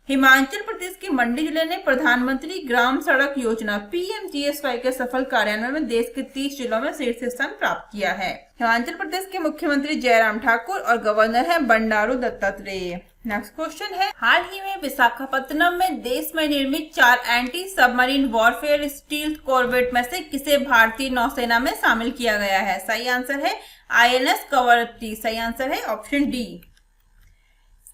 हिमाचल प्रदेश के मंडी जिले ने प्रधानमंत्री ग्राम सड़क योजना पीएमजीएसवाई के सफल कार्यान्वयन में देश के 30 जिलों में शीर्ष स्थान प्राप्त किया है। हिमाचल प्रदेश के मुख्यमंत्री जयराम ठाकुर और गवर्नर है बंडारू दत्तात्रेय। नेक्स्ट क्वेश्चन है, हाल ही में विशाखापत्तनम में देश में निर्मित 4 anti submarine warfare stealth corvette में से किसे भारतीय नौसेना में शामिल किया गया है? सही आंसर है आईएनएस कवरत्ती। सही आंसर है ऑप्शन डी।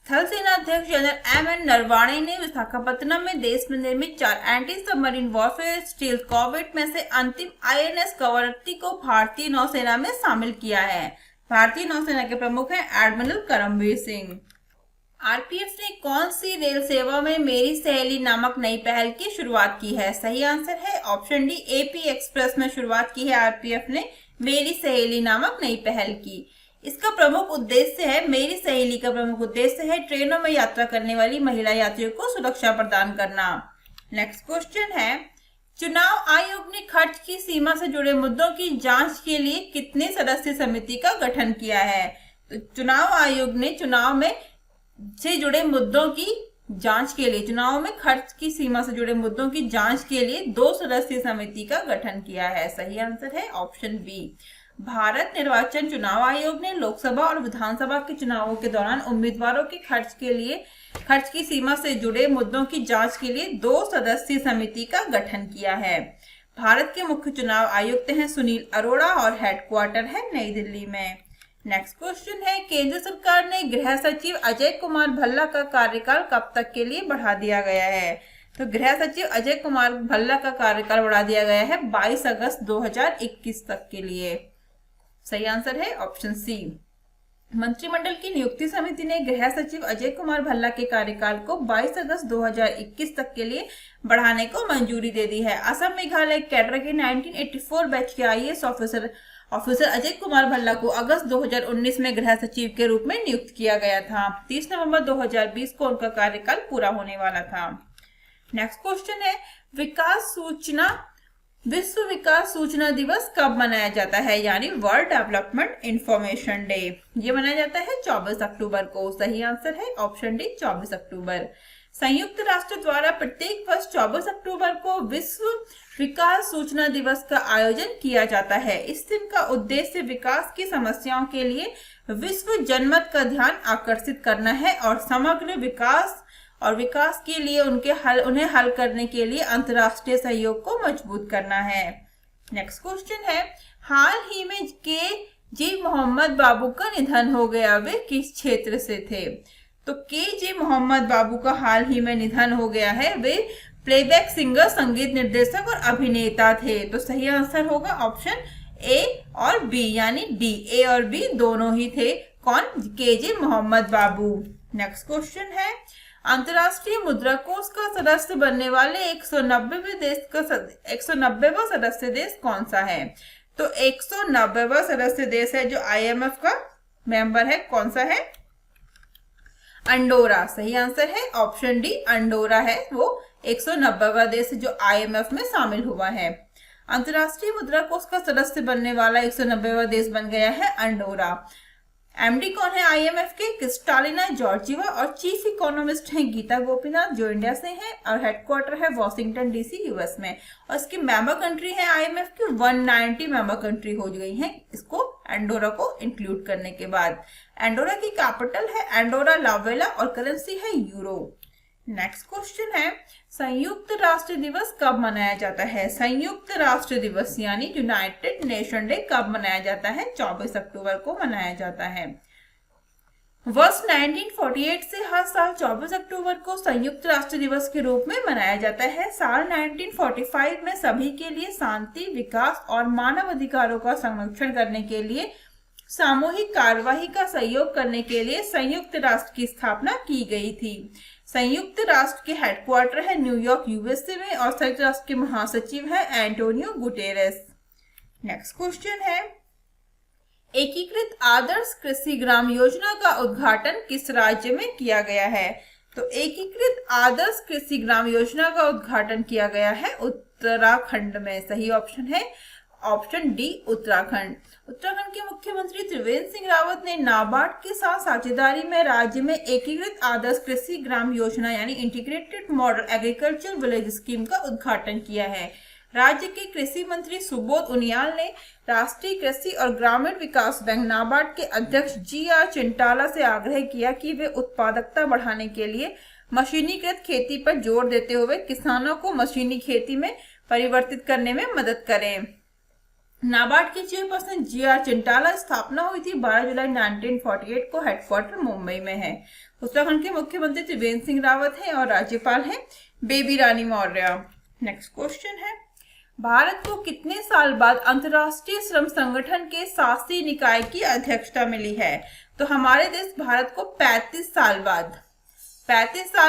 थल सेना अध्यक्ष जनरल एमएन नरवाणे ने विशाखापत्तनम में देश में निर्मित 4 anti submarine warfare stealth corvette में से अंतिम आईएनएस कवरत्ती को भारतीय नौसेना में शामिल किया है। भारतीय नौसेना के प्रमुख हैं एडमिरल करमबीर सिंह। आरपीएफ ने कौन सी रेल सेवा में मेरी सहेली नामक नई पहल की शुरुआत की है? सही आंसर है ऑप्शन डी, एपी एक्सप्रेस में शुरुआत की है आरपीएफ ने मेरी सहेली नामक नई पहल की। इसका प्रमुख उद्देश्य है, मेरी सहेली का प्रमुख उद्देश्य है ट्रेनों में यात्रा करने वाली महिला यात्रियों को सुरक्षा प्रदान करना। नेक्स्ट क्वेश्चन है, चुनाव आयोग ने खर्च की सीमा से जुड़े मुद्दों की जांच के लिए कितने सदस्यीय समिति का गठन किया है? तो चुनाव आयोग ने चुनाव में से जुड़े मुद्दों की जांच के लिए, चुनाव में खर्च की सीमा से जुड़े मुद्दों की जांच के लिए 2 सदस्यीय समिति का गठन किया है। सही आंसर है ऑप्शन बी। भारत निर्वाचन चुनाव आयोग ने लोकसभा और विधानसभा के चुनावों के दौरान उम्मीदवारों के खर्च की सीमा से जुड़े मुद्दों की जांच के लिए 2 सदस्यीय समिति का गठन किया है। भारत के मुख्य चुनाव आयुक्त हैं सुनील अरोड़ा और हेडक्वार्टर है नई दिल्ली में। नेक्स्ट क्वेश्चन है, केंद्र सरकार ने गृह सचिव अजय कुमार भल्ला का कार्यकाल कब तक के लिए बढ़ा दिया गया है? तो गृह सचिव अजय कुमार भल्ला का कार्यकाल बढ़ा दिया गया है 22 अगस्त 2021 तक के लिए। सही आंसर है ऑप्शन सी। मंत्रिमंडल की नियुक्ति समिति ने गृह सचिव अजय कुमार भल्ला के कार्यकाल को 22 अगस्त 2021 तक के लिए बढ़ाने को मंजूरी दे दी है। असम मेघालय कैडर के 1984 बैच के आईएएस ऑफिसर अजय कुमार भल्ला को अगस्त 2019 में गृह सचिव के रूप में नियुक्त किया गया था। 30 नवंबर 2020 को उनका कार्यकाल पूरा होने वाला था। नेक्स्ट क्वेश्चन है, विश्व विकास सूचना दिवस कब मनाया जाता है, यानी वर्ल्ड डेवलपमेंट इंफॉर्मेशन डे। ये मनाया जाता है 24 अक्टूबर को। सही आंसर है ऑप्शन डी 24 अक्टूबर। संयुक्त राष्ट्र द्वारा प्रत्येक वर्ष 24 अक्टूबर को विश्व विकास सूचना दिवस का आयोजन किया जाता है। इस दिन का उद्देश्य विकास की समस्याओं के लिए विश्व जनमत का ध्यान आकर्षित करना है और समग्र विकास के लिए उन्हें हल करने के लिए अंतर्राष्ट्रीय सहयोग को मजबूत करना है। नेक्स्ट क्वेश्चन है, हाल ही में के.जे. मोहम्मद बाबू का निधन हो गया, वे किस क्षेत्र से थे? तो के.जे. मोहम्मद बाबू का हाल ही में निधन हो गया है, वे प्लेबैक सिंगर, संगीत निर्देशक और अभिनेता थे। तो सही आंसर होगा ऑप्शन ए और बी, यानी डी। ए और बी दोनों ही थे। कौन? के.जे. मोहम्मद बाबू। नेक्स्ट क्वेश्चन है, अंतर्राष्ट्रीय मुद्रा कोष का सदस्य बनने वाले 190वां सदस्य देश कौन सा है? तो 190वां सदस्य देश है जो आईएमएफ का मेंबर है। कौन सा है? अंडोरा। सही आंसर है ऑप्शन डी, अंडोरा है वो 190वां देश जो आईएमएफ में शामिल हुआ है। अंतर्राष्ट्रीय मुद्रा कोष का सदस्य बनने वाला 190वां देश बन गया है अंडोरा। एमडी कौन है आईएमएफ के? Kristalina Georgieva. और चीफ इकोनॉमिस्ट हैं गीता गोपीनाथ जो इंडिया से हैं और हेडक्वार्टर है वॉशिंगटन डीसी यूएस में। और इसकी मेंबर कंट्री है आईएमएफ की 190 मेंबर कंट्री हो गई हैं इसको एंडोरा को इंक्लूड करने के बाद। एंडोरा की कैपिटल है एंडोरा ला वेला और करेंसी है यूरो। नेक्स्ट क्वेश्चन है, संयुक्त राष्ट्र दिवस कब मनाया जाता है? संयुक्त राष्ट्र दिवस यानी यूनाइटेड नेशन डे कब मनाया जाता है? 24 अक्टूबर को मनाया जाता है। वर्ष 1948 से हर साल 24 अक्टूबर को संयुक्त राष्ट्र दिवस के रूप में मनाया जाता है। साल 1945 में सभी के लिए शांति, विकास और मानव अधिकारों का संरक्षण करने के लिए सामूहिक कार्यवाही का सहयोग करने के लिए संयुक्त राष्ट्र की स्थापना की गई थी। संयुक्त राष्ट्र के हेडक्वार्टर है न्यूयॉर्क यूएसए में और संयुक्त राष्ट्र के महासचिव है एंटोनियो गुटेरेस। नेक्स्ट क्वेश्चन है, एकीकृत आदर्श कृषि ग्राम योजना का उद्घाटन किस राज्य में किया गया है? तो एकीकृत आदर्श कृषि ग्राम योजना का उद्घाटन किया गया है उत्तराखंड में। सही ऑप्शन है ऑप्शन डी उत्तराखंड। उत्तराखंड के मुख्यमंत्री त्रिवेंद्र सिंह रावत ने नाबार्ड के साथ साझेदारी में राज्य में एकीकृत आदर्श कृषि ग्राम योजना यानी integrated model agriculture village scheme का उद्घाटन किया है। राज्य के कृषि मंत्री सुबोध उनियाल ने राष्ट्रीय कृषि और ग्रामीण विकास बैंक नाबार्ड के अध्यक्ष जी.आर. चिंटाला से आग्रह किया कि वे उत्पादकता बढ़ाने के लिए मशीनीकृत खेती पर जोर देते हुए किसानों को मशीनी खेती में परिवर्तित करने में मदद करें। नाबार्ड के चेयरपर्सन जी.आर. चिंटाला स्थापना हुई थी 12 जुलाई 1948 को। हेडक्वार्टर मुंबई में है। उत्तराखंड के मुख्यमंत्री त्रिवेंद्र सिंह रावत हैं और राज्यपाल हैं बेबी रानी मौर्य। नेक्स्ट क्वेश्चन है, भारत को कितने साल बाद अंतर्राष्ट्रीय श्रम संगठन के शासी निकाय की अध्यक्षता मिली है? तो हमारे देश भारत को 35 साल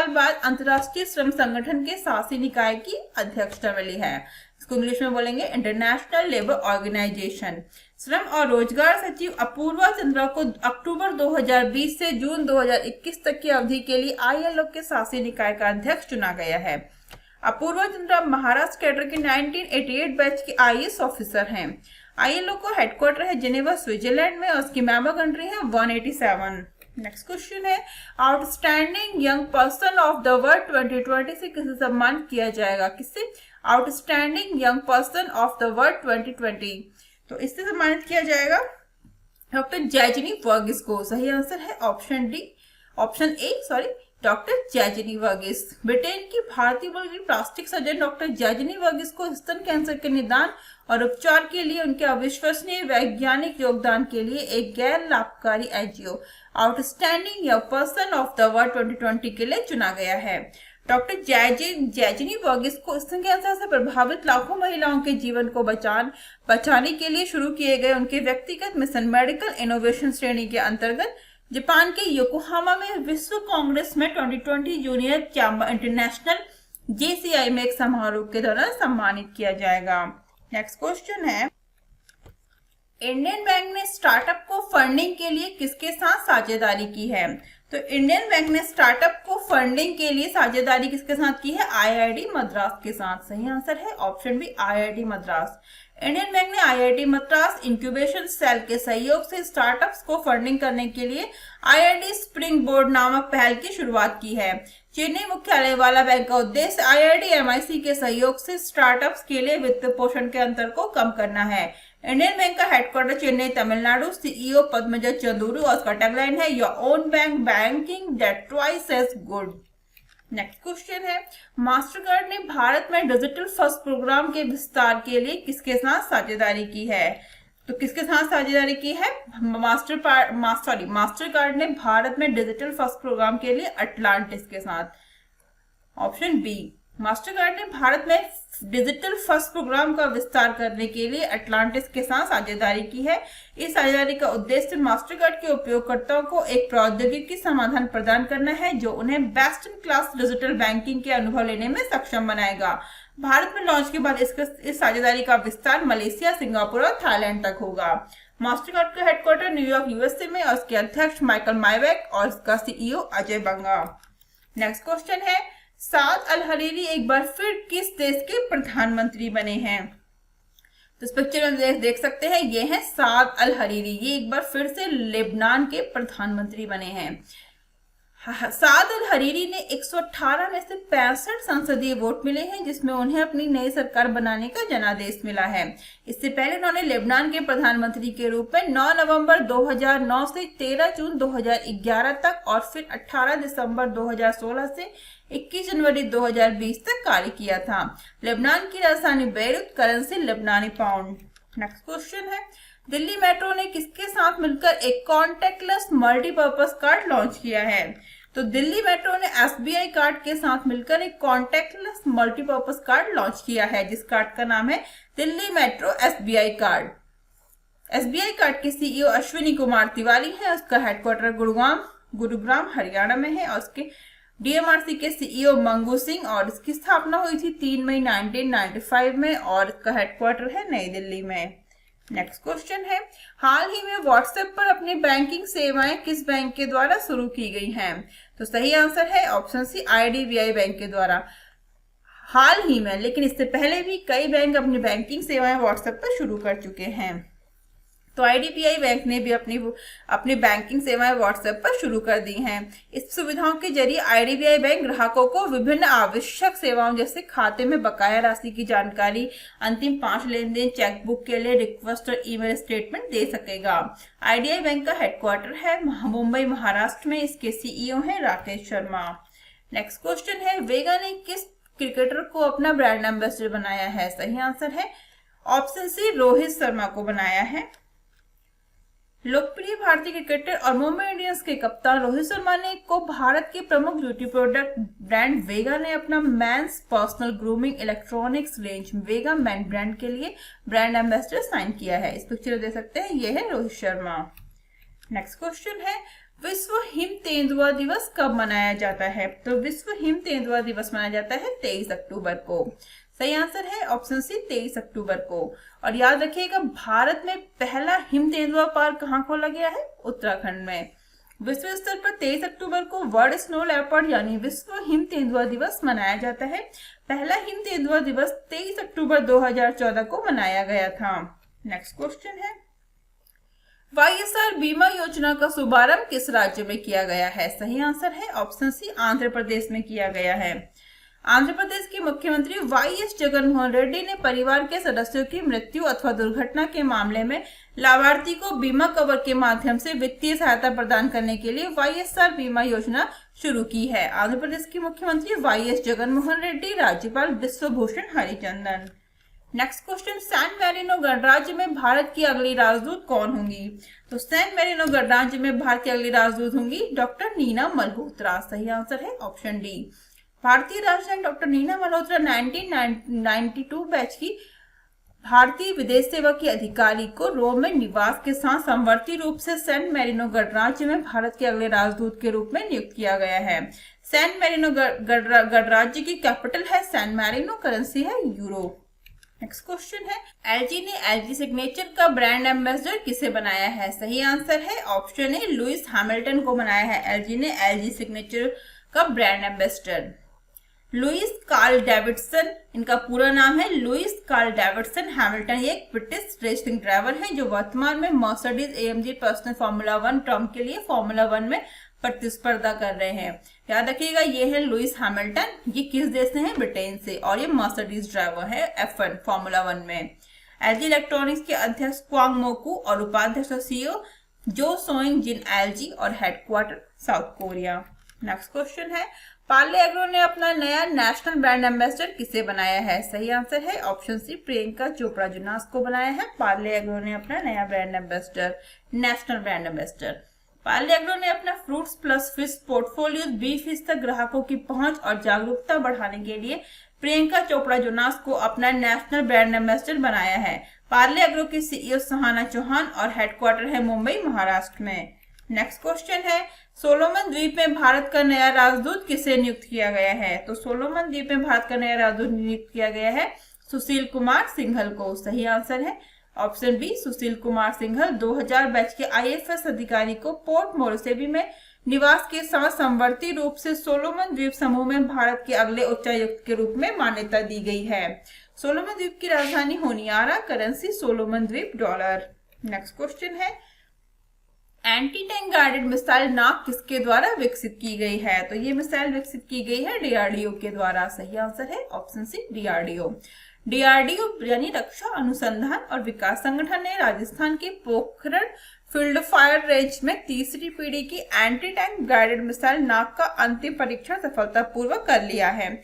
बाद अंतर्राष्ट्रीय श्रम संगठन के शासी निकाय की अध्यक्षता मिली है। इसको इंग्लिश में बोलेंगे इंटरनेशनल लेबर ऑर्गेनाइजेशन। श्रम और रोजगार सचिव अपूर्वा चंद्रा को अक्टूबर 2020 से जून 2021 तक की अवधि के लिए आईएलओ के शासी निकाय का अध्यक्ष चुना गया है। अपूर्वा चंद्रा महाराष्ट्र कैडर के 1988 बैच के आईएएस ऑफिसर हैं। आईएलओ को हेडक्वार्टर है जिनेवा स्विट्जरलैंड में और उसकी मेंबर कंट्री है 187। नेक्स्ट क्वेश्चन है, outstanding young person of the world 2020 से किसे सम्मानित किया जाएगा? किससे? Outstanding young person of the world 2020। तो इससे सम्मानित किया जाएगा डॉक्टर जैजनी वर्गीस को। सही आंसर है option A doctor Jaijni Varghese. Britain की भारतीय मूल की plastic surgeon doctor Jaijni Varghese को स्तन कैंसर के निदान और उपचार के लिए उनके अविश्वसनीय वैज्ञानिक योगदान के लिए एक गैर लाभकारी NGO outstanding young person of the world 2020 के लिए चुना गया है। डॉक्टर जैजनी वर्गीस को स्तन कैंसर से प्रभावित लाखों महिलाओं के जीवन को बचाने के लिए शुरू किए गए उनके व्यक्तिगत मिशन मेडिकल इनोवेशन श्रेणी के अंतर्गत जापान के योकोहामा में विश्व कांग्रेस में 2020 जूनियर चैम्बर इंटरनेशनल JCI में एक समारोह के दौरान सम्मानित किया जाएगा। नेक्स्ट क्वेश्चन है, इंडियन बैंक ने स्टार्टअप को फंडिंग के लिए किसके साथ साझेदारी की है? तो इंडियन बैंक ने स्टार्टअप को फंडिंग के लिए साझेदारी किसके साथ की है? IIT मद्रास के साथ। सही आंसर है option B, IIT Madras. Indian Bank ने IIT मद्रास इंक्यूबेशन सेल के सहयोग से स्टार्टअप्स को फंडिंग करने के लिए IIT स्प्रिंग बोर्ड नामक पहल की शुरुआत की है। चेन्नई मुख्यालय वाला बैंक का उद्देश्य IIT MIC के सहयोग से स्टार्टअप्स के लिए वित्त पोषण के अंतर को कम करना है। इंडियन बैंक का हेडक्वार्टर चेन्नई तमिलनाडु। CEO पद्मजा चंदूरू और उसका टैगलाइन है your own bank, banking that twice as good. Next question है, मास्टरकार्ड ने भारत में डिजिटल फर्स्ट प्रोग्राम के विस्तार के लिए किसके साथ साझेदारी की है? तो किसके साथ साझेदारी की है? मास्टरकार्ड ने भारत में डिजिटल फर्स्ट प्रोग्राम के लिए अटलांटिस के साथ। ऑप्शन बी, मास्टरकार्ड ने भारत में डिजिटल फर्स्ट प्रोग्राम का विस्तार करने के लिए अटलांटिस के साथ साझेदारी की है। इस साझेदारी का उद्देश्य मास्टरकार्ड के उपयोगकर्ताओं को एक प्रौद्योगिकी समाधान प्रदान करना है जो उन्हें best in class digital banking के अनुभव लेने में सक्षम बनाएगा। भारत में लॉन्च के बाद इस साझेदारी का विस्तार मलेशिया, सिंगापुर और थाईलैंड तक होगा। मास्टरकार्ड का हेडक्वार्टर न्यूयॉर्क USA में और उसके अध्यक्ष माइकल माइवेक और उसका CEO अजय बंगा। नेक्स्ट क्वेश्चन है, साद अल हरीरी एक बार फिर किस देश के प्रधानमंत्री बने हैं? तो इस पिक्चर में देख सकते हैं, ये है साद अल हरीरी। ये एक बार फिर से लेबनान के प्रधानमंत्री बने हैं। साद अल हरीरी ने 118 में से 65 संसदीय वोट मिले हैं जिसमें उन्हें अपनी नई सरकार बनाने का जनादेश मिला है। इससे पहले उन्होंने लेबनान के प्रधानमंत्री के रूप में 9 नवंबर 2009 से 13 जून 2011 तक और फिर 18 दिसंबर 2016 से 21 जनवरी 2020 तक कार्य किया था। लेबनान की राजधानी Beirut, currency Lebanese pound. Next question है, दिल्ली मेट्रो ने किसके साथ मिलकर एक कॉन्टेक्टलेस मल्टीपर्पज कार्ड लॉन्च किया है? तो दिल्ली मेट्रो ने SBI कार्ड के साथ मिलकर एक कॉन्टेक्टलेस मल्टीपर्पज कार्ड लॉन्च किया है जिस कार्ड का नाम है Delhi metro SBI card. SBI card के CEO अश्विनी कुमार तिवारी है। उसका हेडक्वार्टर गुरुग्राम हरियाणा में है और उसके DMRC के CEO मंगू सिंह और इसकी स्थापना हुई थी 3 मई 1995 में और इसका हेडक्वार्टर है नई दिल्ली में। नेक्स्ट क्वेश्चन है, हाल ही में व्हाट्सएप पर अपनी बैंकिंग सेवाएं किस बैंक के द्वारा शुरू की गई हैं? तो सही आंसर है ऑप्शन सी, IDBI बैंक के द्वारा। हाल ही में, लेकिन इससे पहले भी कई बैंक अपनी बैंकिंग सेवाएं व्हाट्सएप पर शुरू कर चुके हैं। तो IDBI बैंक ने भी अपनी बैंकिंग सेवाएं व्हाट्सएप पर शुरू कर दी हैं। इस सुविधाओं के जरिए IDBI बैंक ग्राहकों को विभिन्न आवश्यक सेवाओं जैसे खाते में बकाया राशि की जानकारी, अंतिम 5 लेनदेन, चेकबुक के लिए रिक्वेस्ट और ईमेल स्टेटमेंट दे सकेगा। IDBI बैंक का हेडक्वार्टर है मुंबई, महाराष्ट्र में। इसके CEO हैं राकेश शर्मा। नेक्स्ट क्वेश्चन है, वेगा ने किस क्रिकेटर को अपना ब्रांड एम्बेसडर बनाया है? सही आंसर है ऑप्शन सी, रोहित शर्मा को बनाया है। लोकप्रिय भारतीय क्रिकेटर और मुंबई इंडियंस के कप्तान रोहित शर्मा ने को भारत के प्रमुख ब्यूटी प्रोडक्ट ब्रांड वेगा ने अपना men's personal grooming electronics range Vega men brand के लिए ब्रांड एम्बेसडर साइन किया है। इस पिक्चर में देख सकते हैं, ये है रोहित शर्मा। नेक्स्ट क्वेश्चन है, विश्व हिम तेंदुआ दिवस कब मनाया जाता है? तो विश्व हिम तेंदुआ दिवस मनाया जाता है 23 अक्टूबर को। सही आंसर है ऑप्शन सी, 23 अक्टूबर को। और याद रखिएगा, भारत में पहला हिम तेंदुआ पार्क कहाँ खोला गया है? उत्तराखंड में। विश्व स्तर पर 23 अक्टूबर को वर्ल्ड स्नो लेपर्ड यानी विश्व हिम तेंदुआ दिवस मनाया जाता है। पहला हिम तेंदुआ दिवस 23 अक्टूबर 2014 को मनाया गया था। नेक्स्ट क्वेश्चन है, YSR बीमा योजना का शुभारंभ किस राज्य में किया गया है? सही आंसर है ऑप्शन सी, आंध्र प्रदेश में किया गया है। आंध्र प्रदेश के मुख्यमंत्री YS जगनमोहन रेड्डी ने परिवार के सदस्यों की मृत्यु अथवा दुर्घटना के मामले में लाभार्थी को बीमा कवर के माध्यम से वित्तीय सहायता प्रदान करने के लिए YSR बीमा योजना शुरू की है। आंध्र प्रदेश के मुख्यमंत्री YS जगनमोहन रेड्डी, राज्यपाल Biswabhusan Harichandan. Next question, San Marino गणराज्य में भारत की अगली राजदूत कौन होंगी? तो सैन मैरिनो गणराज्य में भारत की अगली राजदूत होंगी डॉक्टर नीना मल्होत्रा। सही आंसर है ऑप्शन डी। भारतीय राजनयिक डॉक्टर नीना मल्होत्रा 1992 बैच की भारतीय विदेश सेवा की अधिकारी को रोम में निवास के साथ समवर्ती रूप से सैन मेरिनो गणराज्य में भारत के अगले राजदूत के रूप में नियुक्त किया गया है। सैन मेरिनो गणराज्य की कैपिटल है सैन मेरिनो, करेंसी है यूरो। नेक्स्ट क्वेश्चन है, एलजी ने एलजी सिग्नेचर का ब्रांड एम्बेसडर किसे बनाया है? सही आंसर है ऑप्शन ए लुइस हैमिल्टन को बनाया है एलजी ने एलजी सिग्नेचर का brand ambassador. Louis Carl Davidson, इनका पूरा नाम है लुइस कार्ल डेविडसन हैमिल्टन। ये एक ब्रिटिश रेसिंग ड्राइवर हैं जो वर्तमान में Mercedes AMG personal formula 1 term के लिए फार्मूला 1 में प्रतिस्पर्धा कर रहे हैं। याद रखिएगा ये है लुइस हैमिल्टन, ये किस देश से हैं? ब्रिटेन से, और ये मर्सिडीज ड्राइवर है F1 फार्मूला 1 में। एलजी इलेक्ट्रॉनिक्स के अध्यक्ष क्वांग मोकू और उपाध्यक्ष सीईओ जो सोइंग जिन एलजी और headquarter south Korea. Next question है, पार्ले एग्रो ने अपना नया नेशनल ब्रांड एम्बेसडर किसे बनाया है? सही आंसर है ऑप्शन सी प्रियंका चोपड़ा जुनास को बनाया है। पार्ले एग्रो ने अपना नया brand ambassador, national brand ambassador. Parle agro ने अपना फ्रूट्स प्लस फिश पोर्टफोलियो 20 फीसद तक ग्राहकों की पहुंच और जागरूकता बढ़ाने के लिए प्रियंका चोपड़ा जुनास को अपना नेशनल ब्रांड एम्बेसडर बनाया है। पार्ले एग्रो की सीईओ सहाना चौहान और हेडक्वार्टर है मुंबई, महाराष्ट्र में। नेक्स्ट क्वेश्चन है, सोलोमन द्वीप में भारत का नया राजदूत किसे नियुक्त किया गया है? तो सोलोमन द्वीप में भारत का नया राजदूत नियुक्त किया गया है सुशील कुमार सिंघल को। सही आंसर है option B Sushil Kumar Singhal. 2000 batch के आईएफएस अधिकारी को पोर्ट मोरसेबी में निवास के साथ समवर्ती रूप से सोलोमन द्वीप समूह में भारत के अगले उच्चायुक्त के रूप में मान्यता दी गई है। सोलोमन द्वीप की राजधानी होनियारा, करेंसी सोलोमन द्वीप डॉलर। नेक्स्ट क्वेश्चन है, एंटी टैंक गाइडेड मिसाइल नाग किसके द्वारा विकसित की गई है? तो ये मिसाइल विकसित की गई है डीआरडीओ के द्वारा। सही आंसर है ऑप्शन सी डीआरडीओ। डीआरडीओ यानी रक्षा अनुसंधान और विकास संगठन ने राजस्थान के पोखरण फील्ड फायर रेंज में तीसरी पीढ़ी की एंटी टैंक गाइडेड मिसाइल नाग का अंतिम परीक्षण सफलतापूर्वक कर लिया है।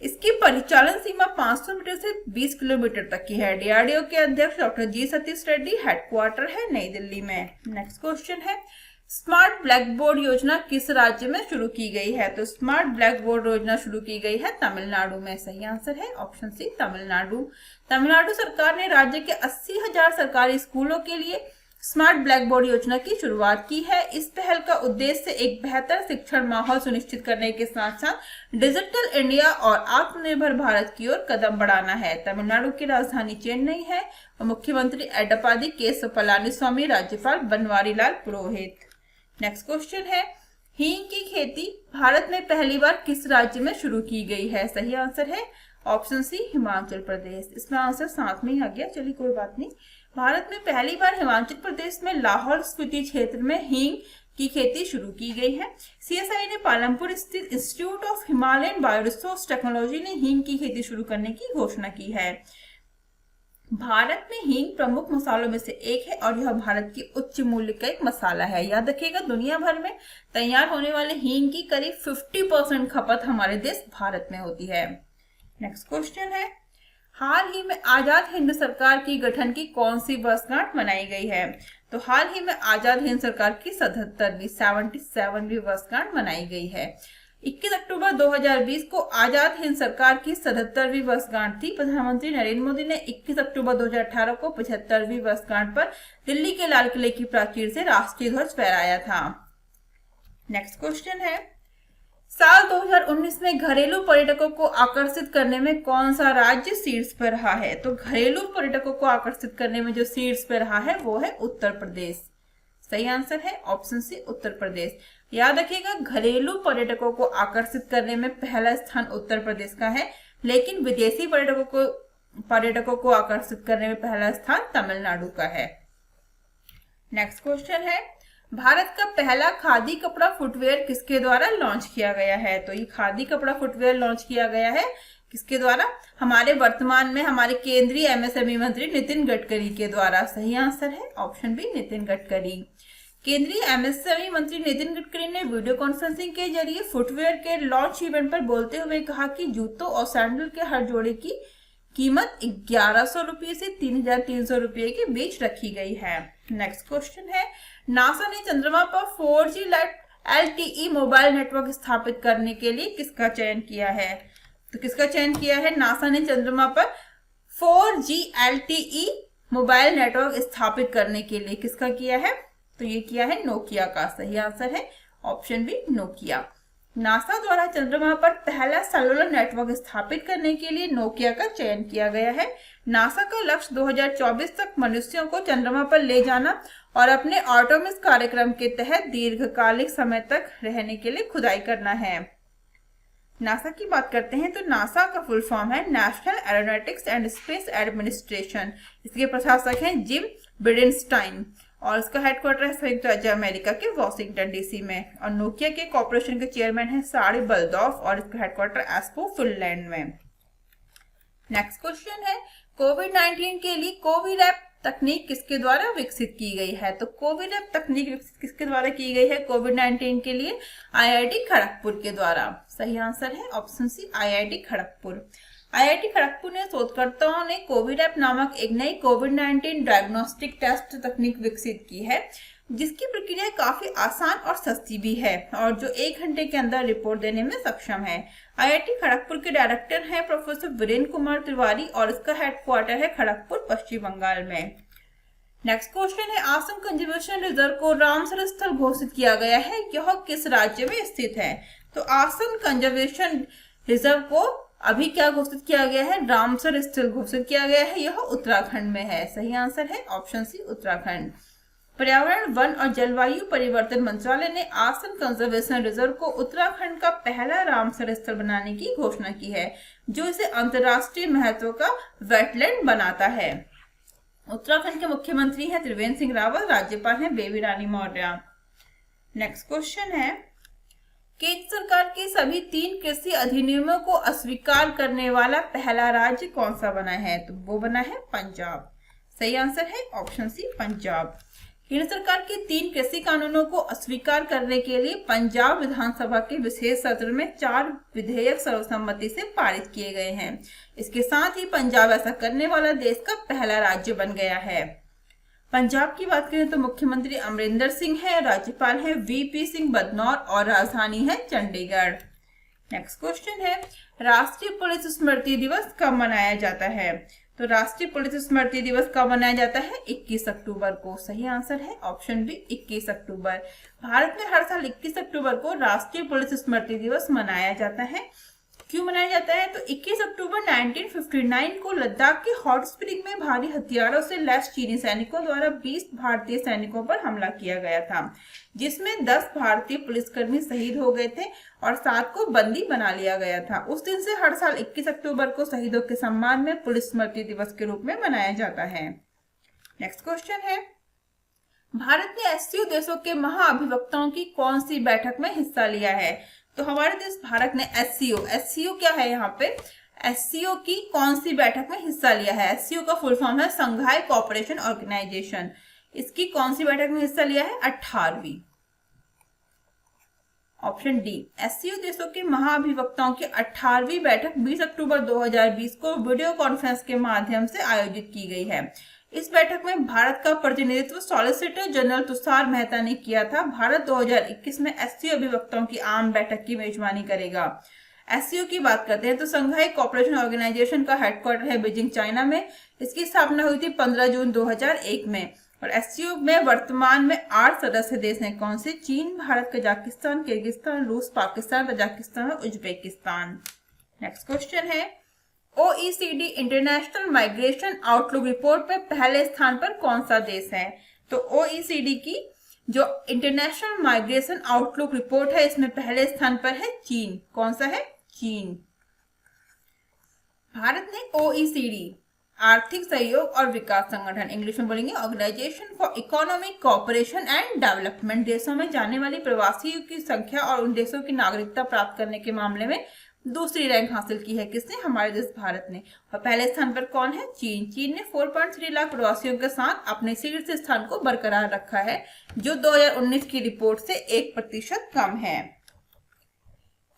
इसकी परिचालन सीमा 500 मीटर से 20 किलोमीटर तक की है। डीआरडीओ के अध्यक्ष डॉक्टर जी सतीश रेड्डी, हेडक्वार्टर है नई दिल्ली में। नेक्स्ट क्वेश्चन है, स्मार्ट ब्लैक बोर्ड योजना किस राज्य में शुरू की गई है? तो स्मार्ट ब्लैक बोर्ड योजना शुरू की गई है तमिलनाडु में। सही आंसर है ऑप्शन सी तमिलनाडु। तमिलनाडु सरकार ने राज्य के 80,000 सरकारी स्कूलों के लिए स्मार्ट ब्लैक बोर्ड योजना की शुरुआत की है। इस पहल का उद्देश्य एक बेहतर शिक्षण माहौल सुनिश्चित करने के साथ साथ डिजिटल इंडिया और आत्मनिर्भर भारत की ओर कदम बढ़ाना है। तमिलनाडु की राजधानी चेन्नई है और मुख्यमंत्री एडप्पाडी के पलानीस्वामी, राज्यपाल बनवारी लाल पुरोहित। नेक्स्ट क्वेश्चन है, हींग की खेती भारत में पहली बार किस राज्य में शुरू की गई है? सही आंसर है ऑप्शन सी हिमाचल प्रदेश। इसमें आंसर साथ में ही आ गया, चलिए कोई बात नहीं। भारत में पहली बार हिमाचल प्रदेश में लाहौल स्पीति क्षेत्र में हींग की खेती शुरू की गई है। सीएसआई ने पालमपुर स्थित इंस्टीट्यूट ऑफ हिमालयन बायोरिसोर्स टेक्नोलॉजी ने हींग की खेती शुरू करने की घोषणा की है। भारत में हींग प्रमुख मसालों में से एक है और यह भारत की उच्च मूल्य का एक मसाला है। याद रखिएगा दुनिया भर में तैयार होने वाले हींग की करीब 50% खपत हमारे देश भारत में होती है। नेक्स्ट क्वेश्चन है, हाल ही में आजाद हिंद सरकार की गठन की कौन सी वर्षगांठ मनाई गई है? तो हाल ही में आजाद हिंद सरकार की 77वीं वर्षगांठ मनाई गई है। 21 अक्टूबर 2020 को आजाद हिंद सरकार की 77वीं वर्षगांठ थी। प्रधानमंत्री नरेंद्र मोदी ने 21 अक्टूबर 2018 को 75वीं वर्षगांठ पर दिल्ली के लाल किले की प्राचीर से राष्ट्रीय ध्वज फहराया था। नेक्स्ट क्वेश्चन है, साल 2019 में घरेलू पर्यटकों को आकर्षित करने में कौन सा राज्य शीर्ष पर रहा है? तो घरेलू पर्यटकों को आकर्षित करने में जो शीर्ष पर रहा है वो है उत्तर प्रदेश। सही आंसर है ऑप्शन सी उत्तर प्रदेश। याद रखिएगा घरेलू पर्यटकों को आकर्षित करने में पहला स्थान उत्तर प्रदेश का है, लेकिन विदेशी पर्यटकों को आकर्षित करने में पहला स्थान तमिलनाडु का है। नेक्स्ट क्वेश्चन है, भारत का पहला खादी कपड़ा फुटवेयर किसके द्वारा लॉन्च किया गया है? तो ये खादी कपड़ा फुटवेयर लॉन्च किया गया है किसके द्वारा? हमारे वर्तमान में हमारे केंद्रीय एमएसएमई मंत्री नितिन गडकरी के द्वारा। सही आंसर है ऑप्शन बी नितिन गडकरी। केंद्रीय एमएसएमई मंत्री नितिन गडकरी ने वीडियो कॉन्फ्रेंसिंग के जरिए फुटवेयर के लॉन्च इवेंट पर बोलते हुए कहा कि जूतों और सैंडल के हर जोड़े की कीमत 1100 रुपये से 3300 रुपये के बीच रखी गई है। नेक्स्ट क्वेश्चन है, नासा ने चंद्रमा पर 4G LTE मोबाइल नेटवर्क स्थापित करने के लिए किसका चयन किया है? तो किसका चयन किया है? नासा ने चंद्रमा पर 4G LTE मोबाइल नेटवर्क स्थापित करने के लिए किसका किया है? तो ये किया है नोकिया का। सही आंसर है ऑप्शन बी, नोकिया। नासा द्वारा चंद्रमा पर पहला सेलुलर नेटवर्क स्थापित करने के लिए नोकिया का चयन किया गया है। नासा का लक्ष्य 2024 तक मनुष्यों को चंद्रमा पर ले जाना और अपने आर्टेमिस कार्यक्रम के तहत दीर्घकालिक समय तक रहने के लिए खुदाई करना है। नासा की बात करते हैं तो नासा का फुल फॉर्म है national aeronautics and space administration. इसके प्रशासक हैं जिम बिडेनस्टाइन और इसका हेडक्वार्टर है संयुक्त राज्य अमेरिका के वॉशिंगटन डीसी में। और नोकिया के कॉर्पोरेशन के चेयरमैन हैं सारी बल्दॉफ और इसका हेडक्वार्टर एस्पो फिनलैंड में। नेक्स्ट क्वेश्चन है कोविड-19 के लिए कोविरैप तकनीक किसके द्वारा विकसित की गई है? तो कोविरैप तकनीक विकसित किसके द्वारा की गई है कोविड-19 के लिए? IIT खड़गपुर के द्वारा। सही आंसर है option C, IIT Kharagpur. IIT Kharagpur ने शोधकर्ताओं ने कोविरैप नामक एक नई कोविड-19 डायग्नोस्टिक टेस्ट तकनीक विकसित की है, जिसकी प्रक्रिया काफी आसान और सस्ती भी है और जो 1 घंटे के अंदर रिपोर्ट देने में सक्षम है। IIT खड़गपुर के डायरेक्टर हैं प्रोफेसर वीरेंद्र कुमार तिवारी और इसका हेडक्वार्टर है खड़गपुर, पश्चिम बंगाल में। नेक्स्ट क्वेश्चन है आसम कंजर्वेशन रिजर्व को रामसर स्थल घोषित किया गया है, यह किस राज्य में स्थित है? तो आसम कंजर्वेशन रिजर्व को अभी क्या घोषित किया गया है? रामसर स्थल घोषित किया गया है, यह उत्तराखंड में है। सही आंसर है ऑप्शन सी, उत्तराखंड। पर्यावरण, वन और जलवायु परिवर्तन मंत्रालय ने आसम कंजर्वेशन रिजर्व को उत्तराखंड का पहला रामसर स्थल बनाने की घोषणा की है, जो इसे अंतर्राष्ट्रीय महत्व का वेटलैंड बनाता है। उत्तराखंड के मुख्यमंत्री हैं त्रिवेंद्र सिंह रावत, राज्यपाल हैं बेबी रानी मौर्य। नेक्स्ट क्वेश्चन है केंद्र सरकार के सभी 3 कृषि अधिनियमों को अस्वीकार करने वाला पहला राज्य कौन सा बना है? तो वो बना है पंजाब। सही आंसर है ऑप्शन सी, पंजाब। केंद्र सरकार के 3 कृषि कानूनों को अस्वीकार करने के लिए पंजाब विधानसभा के विशेष सत्र में 4 विधेयक सर्वसम्मति से पारित किए गए हैं। इसके साथ ही पंजाब ऐसा करने वाला देश का पहला राज्य बन गया है। पंजाब की बात करें तो मुख्यमंत्री अमरिंदर सिंह है, राज्यपाल है VP सिंह बदनौर और राजधानी है चंडीगढ़। नेक्स्ट क्वेश्चन है राष्ट्रीय पुलिस स्मृति दिवस कब मनाया जाता है? तो राष्ट्रीय पुलिस स्मृति दिवस कब मनाया जाता है? 21 अक्टूबर को। सही आंसर है ऑप्शन बी, 21 अक्टूबर। भारत में हर साल 21 अक्टूबर को राष्ट्रीय पुलिस स्मृति दिवस मनाया जाता है। क्यों मनाया जाता है? तो 21 अक्टूबर 1959 को लद्दाख के हॉट स्प्रिंग में भारी हथियारों से लैस चीनी सैनिकों द्वारा 20 भारतीय सैनिकों पर हमला किया गया था, जिसमें 10 भारतीय पुलिसकर्मी शहीद हो गए थे और 7 को बंदी बना लिया गया था। उस दिन से हर साल 21 अक्टूबर को शहीदों के सम्मान में पुलिस स्मृति दिवस के रूप में मनाया जाता है। नेक्स्ट क्वेश्चन है भारत ने SCO देशों के महाअभिवक्ताओं की कौन सी बैठक में हिस्सा लिया है? तो हमारे देश भारत ने SCO क्या है यहाँ पे? SCO की कौन सी बैठक में हिस्सा लिया है? SCO का फुल फॉर्म है संघाई कोऑपरेशन ऑर्गेनाइजेशन। इसकी कौन सी बैठक में हिस्सा लिया है? 18वीं। ऑप्शन डी, SCO देशों के महाअभिवक्ताओं की 18वीं बैठक 20 अक्टूबर 2020 को वीडियो कॉन्फ्रेंस के माध्यम से आयोजित की गई है। इस बैठक में भारत का प्रतिनिधित्व सॉलिसिटर जनरल तुषार मेहता ने किया था। भारत 2021 में SCO अभिवक्ताओं की आम बैठक की मेजबानी करेगा। SCO की बात करते हैं तो संघाई कोऑपरेशन ऑर्गेनाइजेशन का हेडक्वार्टर है बीजिंग, चाइना में। इसकी स्थापना हुई थी 15 जून 2001 में और SCO में वर्तमान में 8 सदस्य देश हैं। कौन से? चीन, भारत, कजाकिस्तान, किर्गिस्तान, रूस, पाकिस्तान, तजाकिस्तान और उज्बेकिस्तान। नेक्स्ट क्वेश्चन है OECD international migration outlook report में पहले स्थान पर कौन सा देश है? तो OECD की जो इंटरनेशनल माइग्रेशन आउटलुक रिपोर्ट है इसमें पहले स्थान पर है चीन। कौन सा है? चीन। भारत ने OECD आर्थिक सहयोग और विकास संगठन, इंग्लिश में बोलेंगे organisation for economic cooperation and development, देशों में जाने वाली प्रवासियों की संख्या और उन देशों की नागरिकता प्राप्त करने के मामले में दूसरी रैंक हासिल की है। किसने? हमारे देश भारत ने। और पहले स्थान पर कौन है? चीन। चीन ने 4.3 लाख प्रवासियों के साथ अपने शीर्ष स्थान को बरकरार रखा है, जो 2019 की रिपोर्ट से 1% कम है।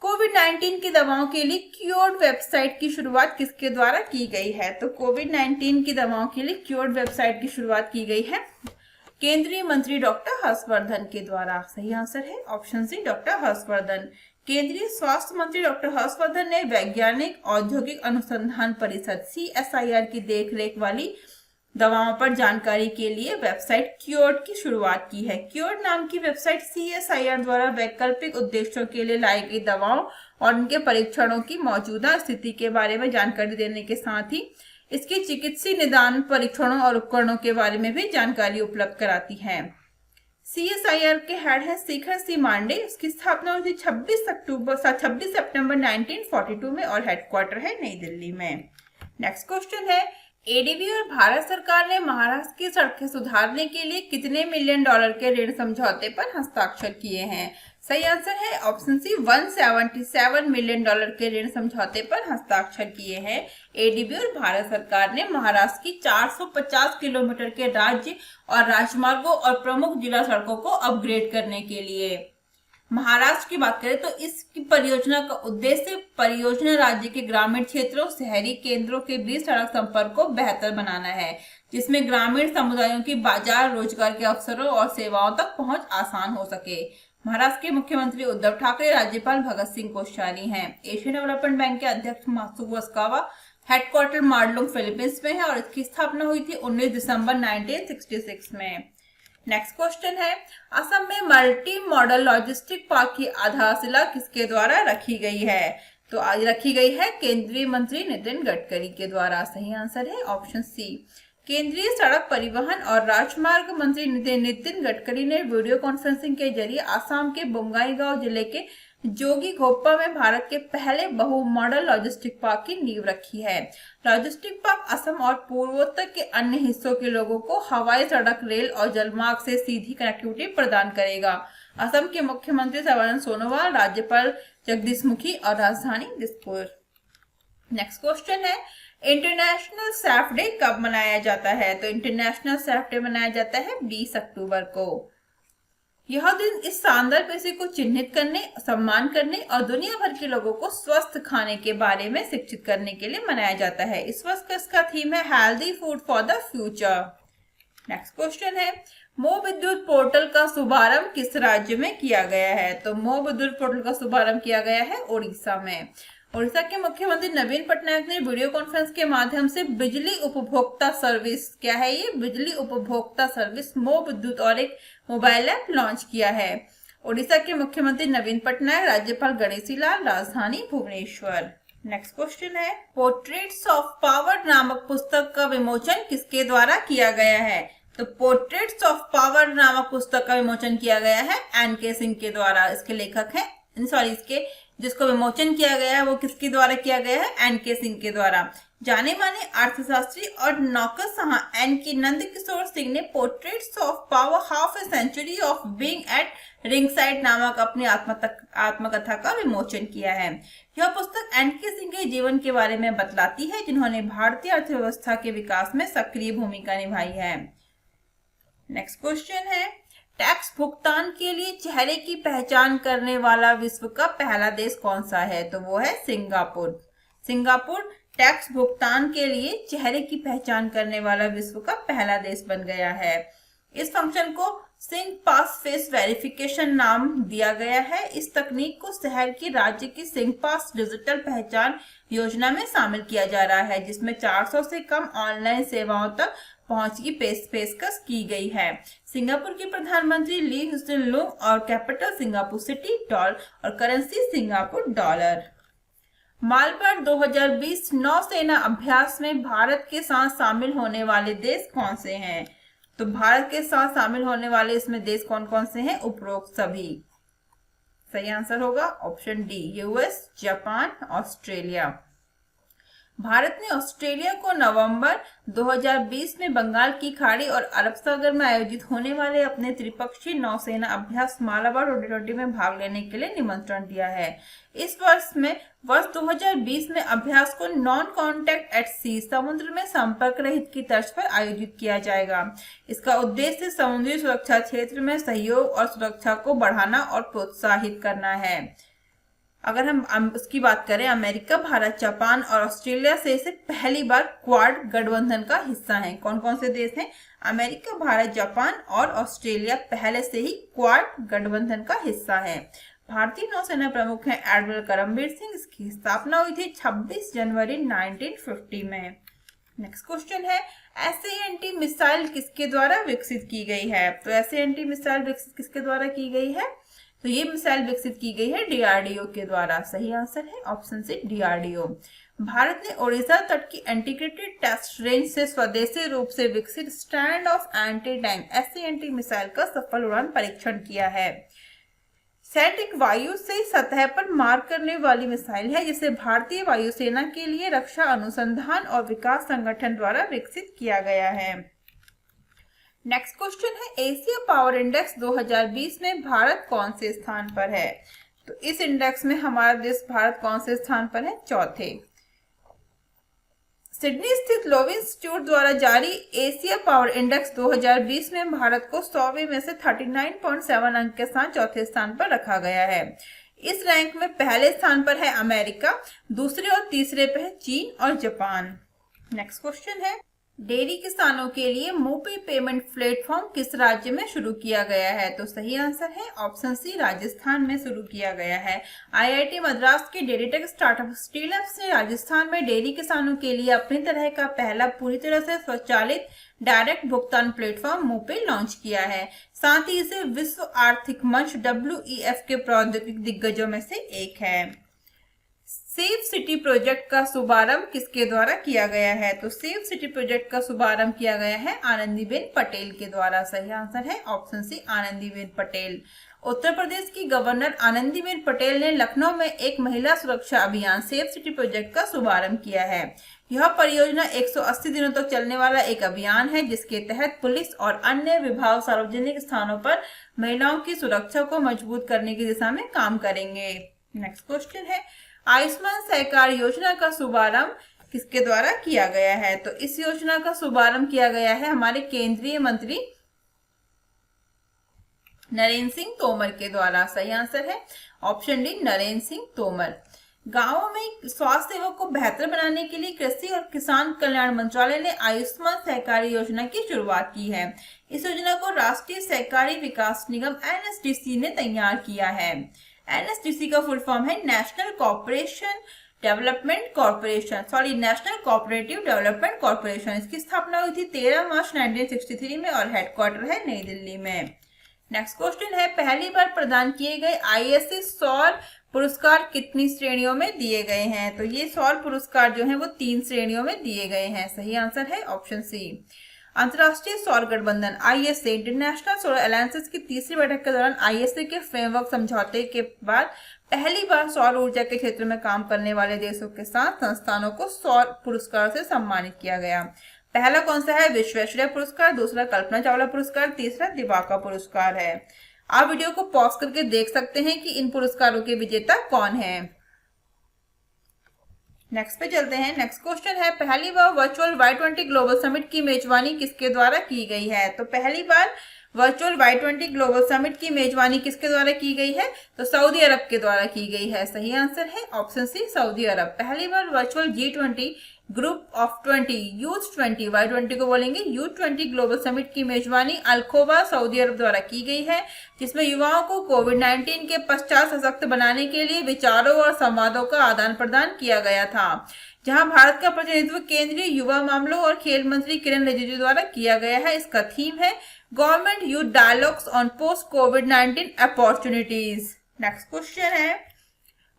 कोविड-19 की दवाओं के लिए क्योर्ड वेबसाइट की शुरुआत किसके द्वारा की गई है? तो कोविड-19 की दवाओं के लिए क्योर्ड वेबसाइट की शुरुआत की गई है केंद्रीय मंत्री डॉक्टर हर्षवर्धन के द्वारा। सही आंसर है ऑप्शन सी डॉक्टर हर्षवर्धन। केंद्रीय स्वास्थ्य मंत्री डॉक्टर हर्षवर्धन ने वैज्ञानिक औद्योगिक अनुसंधान परिषद CSIR की देखरेख वाली दवाओं पर जानकारी के लिए वेबसाइट क्योर्ड की शुरुआत की है। क्योर्ड नाम की वेबसाइट CSIR द्वारा वैकल्पिक उद्देश्यों के लिए लाई गई दवाओं और उनके परीक्षणों की मौजूदा स्थिति के बारे में जानकारी देने के साथ ही इसकी चिकित्सीय निदान परीक्षणों और उपकरणों के बारे में भी जानकारी उपलब्ध कराती है। CSIR के हेड है शिखर सी मांडे। उसकी स्थापना हुई थी 26 सितंबर 1942 में और हेडक्वार्टर है नई दिल्ली में। नेक्स्ट क्वेश्चन है ADB और भारत सरकार ने महाराष्ट्र की सड़कें सुधारने के लिए कितने मिलियन डॉलर के ऋण समझौते पर हस्ताक्षर किए हैं? सही आंसर है ऑप्शन सी 177 मिलियन डॉलर के ऋण समझौते पर हस्ताक्षर किए हैं। ADB और भारत सरकार ने महाराष्ट्र की 450 किलोमीटर के राज्य और राजमार्गों और प्रमुख जिला सड़कों को अपग्रेड करने के लिए। महाराष्ट्र की बात करें तो इस परियोजना का उद्देश्य परियोजना राज्य के ग्रामीण क्षेत्रों शहरी केंद्रों के बीच सड़क संपर्क को बेहतर बनाना है, जिसमें ग्रामीण समुदायों की बाजार, रोजगार के अवसरों और सेवाओं तक पहुंच आसान हो सके। महाराष्ट्र के मुख्यमंत्री उद्धव ठाकरे, राज्यपाल भगत सिंह कोश्यारी हैं। एशियन डेवलपमेंट बैंक के अध्यक्ष मात्सुको असाकावा हेडक्वार्टर मार्डलोंग फिलीपींस में है और इसकी स्थापना हुई थी 19 दिसंबर 1966 में। नेक्स्ट क्वेश्चन है असम में मल्टी मॉडल लॉजिस्टिक पार्क की आधारशिला किसके द्वारा रखी गई है? तो आज रखी गई है केंद्रीय मंत्री नितिन गडकरी के द्वारा। सही आंसर है ऑप्शन सी। केंद्रीय सड़क परिवहन और राजमार्ग मंत्री नितिन गडकरी ने वीडियो कॉन्फ्रेंसिंग के जरिए आसाम के बोंगाईगांव जिले के जोगीघोपा में भारत के पहले बहु मॉडल लॉजिस्टिक पार्क की नींव रखी है। लॉजिस्टिक पार्क असम और पूर्वोत्तर के अन्य हिस्सों के लोगों को हवाई, सड़क, रेल और जलमार्ग से सीधी कनेक्टिविटी प्रदान करेगा। असम के मुख्यमंत्री सर्बानंद सोनोवाल, राज्यपाल जगदीश मुखी और राजधानी दिसपुर। नेक्स्ट क्वेश्चन है इंटरनेशनल सैफ डे कब मनाया जाता है? तो इंटरनेशनल सैफ डे मनाया जाता है 20 अक्टूबर को। यह दिन इस शानदार पेशे को चिन्हित करने, सम्मान करने और दुनिया भर के लोगों को स्वस्थ खाने के बारे में शिक्षित करने के लिए मनाया जाता है। इस वर्ष का इसका थीम है healthy food for the future. Next question है मो विद्युत पोर्टल का शुभारंभ किस राज्य में किया गया है? तो मो विद्युत पोर्टल का शुभारंभ किया गया है ओडिशा में। ओडिशा के मुख्यमंत्री नवीन पटनायक ने वीडियो कॉन्फ्रेंस के माध्यम से बिजली उपभोक्ता सर्विस, क्या है ये? बिजली उपभोक्ता सर्विस मो विद्युत और एक मोबाइल ऐप लॉन्च किया है। ओडिशा के मुख्यमंत्री नवीन पटनायक, राज्यपाल गणेशी लाल, राजधानी भुवनेश्वर। नेक्स्ट क्वेश्चन है पोर्ट्रेट्स ऑफ पावर नामक पुस्तक का विमोचन किसके द्वारा किया गया है? तो पोर्ट्रेट्स ऑफ पावर नामक पुस्तक का विमोचन किया गया है NK सिंह के द्वारा। इसके लेखक हैं इसके जिसको विमोचन किया गया है वो किसके द्वारा किया गया है? NK सिंह के द्वारा। जाने माने अर्थशास्त्री और नौकरशाह NK नंदकिशोर सिंह ने portraits of power half a century of being at ringside नामक अपनी आत्मकथा का विमोचन किया है। यह पुस्तक NK सिंह के जीवन के बारे में बतलाती है, जिन्होंने भारतीय अर्थव्यवस्था के विकास में सक्रिय भूमिका निभाई है। नेक्स्ट क्वेश्चन है टैक्स भुगतान के लिए चेहरे की पहचान करने वाला विश्व का पहला देश कौन सा है? तो वो है सिंगापुर। सिंगापुर टैक्स भुगतान के लिए चेहरे की पहचान करने वाला विश्व का पहला देश बन गया है। इस फंक्शन को सिंग पास फेस वेरिफिकेशन नाम दिया गया है। इस तकनीक को शहर की राज्य की सिंग पास डिजिटल पहचान योजना में शामिल किया जा रहा है, जिसमें 400 से कम ऑनलाइन सेवाओं तक पहुंच की पेशकश की गई है। सिंगापुर के प्रधानमंत्री ली हुसैन लुंग और कैपिटल सिंगापुर सिटी डॉलर और करेंसी सिंगापुर डॉलर। मालबार 2020 नौसेना अभ्यास में भारत के साथ शामिल होने वाले देश कौन से हैं? तो भारत के साथ शामिल होने वाले इसमें देश कौन कौन से हैं? उपरोक्त सभी। सही आंसर होगा option D US, Japan, Australia. Bharat ने ऑस्ट्रेलिया को नवंबर 2020 में बंगाल की खाड़ी और अरब सागर में आयोजित होने वाले अपने त्रिपक्षीय नौसेना अभ्यास मालाबार 2020 में भाग लेने के लिए निमंत्रण दिया है। इस वर्ष 2020 में अभ्यास को नॉन कॉन्टैक्ट एट सी, समुद्र में संपर्क रहित की तर्ज पर आयोजित किया जाएगा। इसका उद्देश्य समुद्री सुरक्षा क्षेत्र में सहयोग और सुरक्षा को बढ़ाना और प्रोत्साहित करना है। अगर हम उसकी बात करें, अमेरिका, भारत, जापान और ऑस्ट्रेलिया से पहली बार क्वाड गठबंधन का हिस्सा हैं। कौन कौन से देश हैं? अमेरिका, भारत, जापान और ऑस्ट्रेलिया पहले से ही क्वाड गठबंधन का हिस्सा है। भारतीय नौसेना प्रमुख हैं एडमिरल करमबीर सिंह। इसकी स्थापना हुई थी 26 जनवरी 1950 में। नेक्स्ट क्वेश्चन है, एसएएनटी मिसाइल किसके द्वारा विकसित की गई है? तो एसएएनटी मिसाइल विकसित किसके द्वारा की गई है? तो ये मिसाइल विकसित की गई है डीआरडीओ के द्वारा। सही आंसर है ऑप्शन सी, डीआरडीओ। भारत ने ओडिशा तट की इंटीग्रेटेड टेस्ट रेंज से स्वदेशी रूप से विकसित stand off anti tank SANT missile का सफल उड़ान परीक्षण किया है। सैट एक वायु से सतह पर मार करने वाली मिसाइल है जिसे भारतीय वायुसेना के लिए रक्षा अनुसंधान और विकास संगठन द्वारा विकसित किया गया है। नेक्स्ट क्वेश्चन है, एशिया पावर इंडेक्स 2020 में भारत कौन से स्थान पर है? तो इस इंडेक्स में हमारा देश भारत कौन से स्थान पर है? चौथे। सिडनी स्थित लोवी इंस्टीट्यूट द्वारा जारी एशिया पावर इंडेक्स 2020 में भारत को 100 में से 39.7 अंक के साथ चौथे स्थान पर रखा गया है। इस रैंक में पहले स्थान पर है अमेरिका, दूसरे और तीसरे पे है चीन और जापान। नेक्स्ट क्वेश्चन है, डेयरी किसानों के लिए मोपे पेमेंट प्लेटफॉर्म किस राज्य में शुरू किया गया है? तो सही आंसर है ऑप्शन सी, राजस्थान में शुरू किया गया है। आईआईटी मद्रास के डेयरी टेक स्टार्टअप स्टीलअप्स ने राजस्थान में डेयरी किसानों के लिए अपनी तरह का पहला पूरी तरह से स्वचालित डायरेक्ट भुगतान प्लेटफॉर्म मोपे लॉन्च किया है। साथ ही इसे विश्व आर्थिक मंच WEF के प्रौद्योगिकी दिग्गजों में से एक है। सेफ सिटी प्रोजेक्ट का शुभारंभ किसके द्वारा किया गया है? तो सेफ सिटी प्रोजेक्ट का शुभारंभ किया गया है आनंदीबेन पटेल के द्वारा। सही आंसर है ऑप्शन सी, आनंदीबेन पटेल। उत्तर प्रदेश की गवर्नर आनंदीबेन पटेल ने लखनऊ में एक महिला सुरक्षा अभियान सेफ सिटी प्रोजेक्ट का शुभारंभ किया है। यह परियोजना 180 दिनों तक चलने वाला एक अभियान है जिसके तहत पुलिस और अन्य विभाग सार्वजनिक स्थानों पर महिलाओं की सुरक्षा को मजबूत करने की दिशा में काम करेंगे। नेक्स्ट क्वेश्चन है, आयुष्मान सहकार योजना का शुभारंभ किसके द्वारा किया गया है? तो इस योजना का शुभारंभ किया गया है हमारे केंद्रीय मंत्री नरेंद्र सिंह तोमर के द्वारा। सही आंसर है ऑप्शन डी, नरेंद्र सिंह तोमर। गांवों में स्वास्थ्य सेवा को बेहतर बनाने के लिए कृषि और किसान कल्याण मंत्रालय ने आयुष्मान सहकारी योजना की शुरुआत की है। इस योजना को राष्ट्रीय सहकारी विकास निगम NSDC ने तैयार किया है। NSDC का फुल फॉर्म है नेशनल कॉपरेटिव डेवलपमेंट कॉर्पोरेशन। इसकी स्थापना हुई थी 13 मार्च 1963 में और हेडक्वार्टर है नई दिल्ली में। नेक्स्ट क्वेश्चन है, पहली बार प्रदान किए गए ISC सौर पुरस्कार कितनी श्रेणियों में दिए गए हैं? तो ये सौर पुरस्कार जो है वो 3 श्रेणियों में दिए गए हैं। सही आंसर है ऑप्शन सी। अंतर्राष्ट्रीय सौर गठबंधन ISA इंटरनेशनल सोलर अलायंसेस की तीसरी बैठक के दौरान ISA के फ्रेमवर्क समझौते के बाद पहली बार सौर ऊर्जा के क्षेत्र में काम करने वाले देशों के साथ संस्थानों को सौर पुरस्कार से सम्मानित किया गया। पहला कौन सा है? विश्वेश्वरैया पुरस्कार, दूसरा कल्पना चावला पुरस्कार, तीसरा दिवाकर पुरस्कार है। आप वीडियो को पॉज करके देख सकते हैं कि इन पुरस्कारों के विजेता कौन है। नेक्स्ट पे चलते हैं। नेक्स्ट क्वेश्चन है, पहली बार वर्चुअल Y20 ग्लोबल समिट की मेजबानी किसके द्वारा की गई है? तो पहली बार वर्चुअल Y20 ग्लोबल समिट की मेजबानी किसके द्वारा की गई है? तो सऊदी अरब के द्वारा की गई है। सही आंसर है ऑप्शन सी, सऊदी अरब। पहली बार virtual G20 group of 20 youth 20 Y20 को बोलेंगे U20 ग्लोबल समिट की मेजबानी अल्खोबा सऊदी अरब द्वारा की गई है, जिसमें युवाओं को कोविड-19 के पश्चात सशक्त बनाने के लिए विचारों और संवादों का आदान प्रदान किया गया था, जहां भारत का प्रतिनिधित्व केंद्रीय युवा मामलों और खेल मंत्री किरण रिजिजू द्वारा किया गया है। इसका थीम है government youth dialogues on post covid opportunities. Next question है,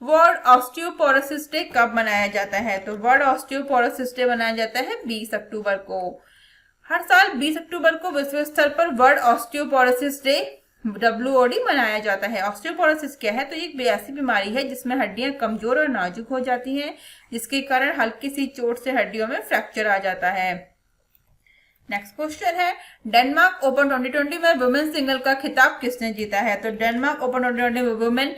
वर्ल्ड ऑस्टियोपोरोसिस डे कब मनाया जाता है? तो वर्ल्ड ऑस्टियोपोरोसिस डे मनाया जाता है 20 अक्टूबर को। हर साल 20 अक्टूबर को विश्व स्तर पर वर्ल्ड ऑस्टियोपोरोसिस डे WOD मनाया जाता है। ऑस्टियोपोरोसिस क्या है? तो ये एक ऐसी बीमारी है जिसमें हड्डियां कमजोर और नाजुक हो जाती हैं, जिसके कारण हल्की सी चोट से हड्डियों में फ्रैक्चर आ जाता है। नेक्स्ट क्वेश्चन है, डेनमार्क ओपन 2020 में वुमेन सिंगल का खिताब किसने जीता है? तो डेनमार्क ओपन 2020 में वुमेन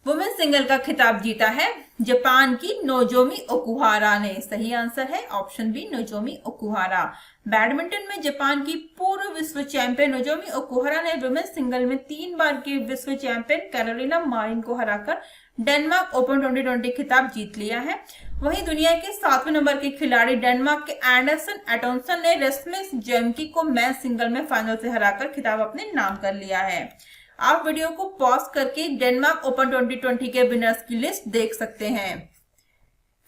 वुमेन सिंगल का खिताब जीता है जापान की नोजोमी ओकुहारा ने। सही आंसर है option B, Nozomi Okuhara. Badminton में जापान की पूर्व विश्व चैंपियन नोजोमी ओकुहारा ने वुमेन सिंगल में 3 बार की विश्व चैंपियन कैरोलिना मारिन को हराकर डेनमार्क ओपन 2020 खिताब जीत लिया है। वहीं दुनिया के 7वें नंबर के खिलाड़ी डेनमार्क के एंडरसन एटोनसन ने रेस्मेस जेमकी को मैन सिंगल में फाइनल से हराकर खिताब अपने नाम कर लिया है। आप वीडियो को पॉज करके डेनमार्क ओपन 2020 के विनर्स की लिस्ट देख सकते हैं।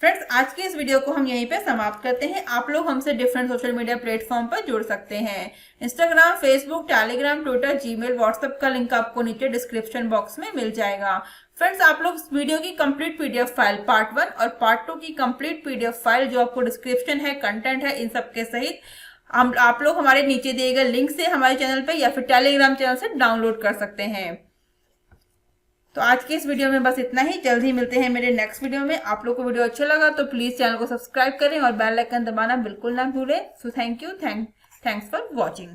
फ्रेंड्स, आज के इस वीडियो को हम यहीं पे समाप्त करते हैं। आप लोग हमसे डिफरेंट सोशल मीडिया प्लेटफॉर्म पर जुड़ सकते हैं। Instagram, Facebook, Telegram, Twitter, Gmail, WhatsApp का लिंक आपको नीचे डिस्क्रिप्शन बॉक्स में मिल जाएगा। फ्रेंड्स, आप लोग इस वीडियो की कंप्लीट पीडीएफ फाइल पार्ट 1 और पार्ट 2 की कंप्लीट पीडीएफ फाइल जो आपको डिस्क्रिप्शन है, कंटेंट है, इन सब के सहित आप लोग हमारे नीचे दिए गए लिंक से हमारे चैनल पे या फिर टेलीग्राम चैनल से डाउनलोड कर सकते हैं। तो आज के इस वीडियो में बस इतना ही। जल्द ही मिलते हैं मेरे नेक्स्ट वीडियो में। आप लोग को वीडियो अच्छा लगा तो प्लीज चैनल को सब्सक्राइब करें और बेल आइकन दबाना बिल्कुल ना भूलें। So thank you, thanks for watching.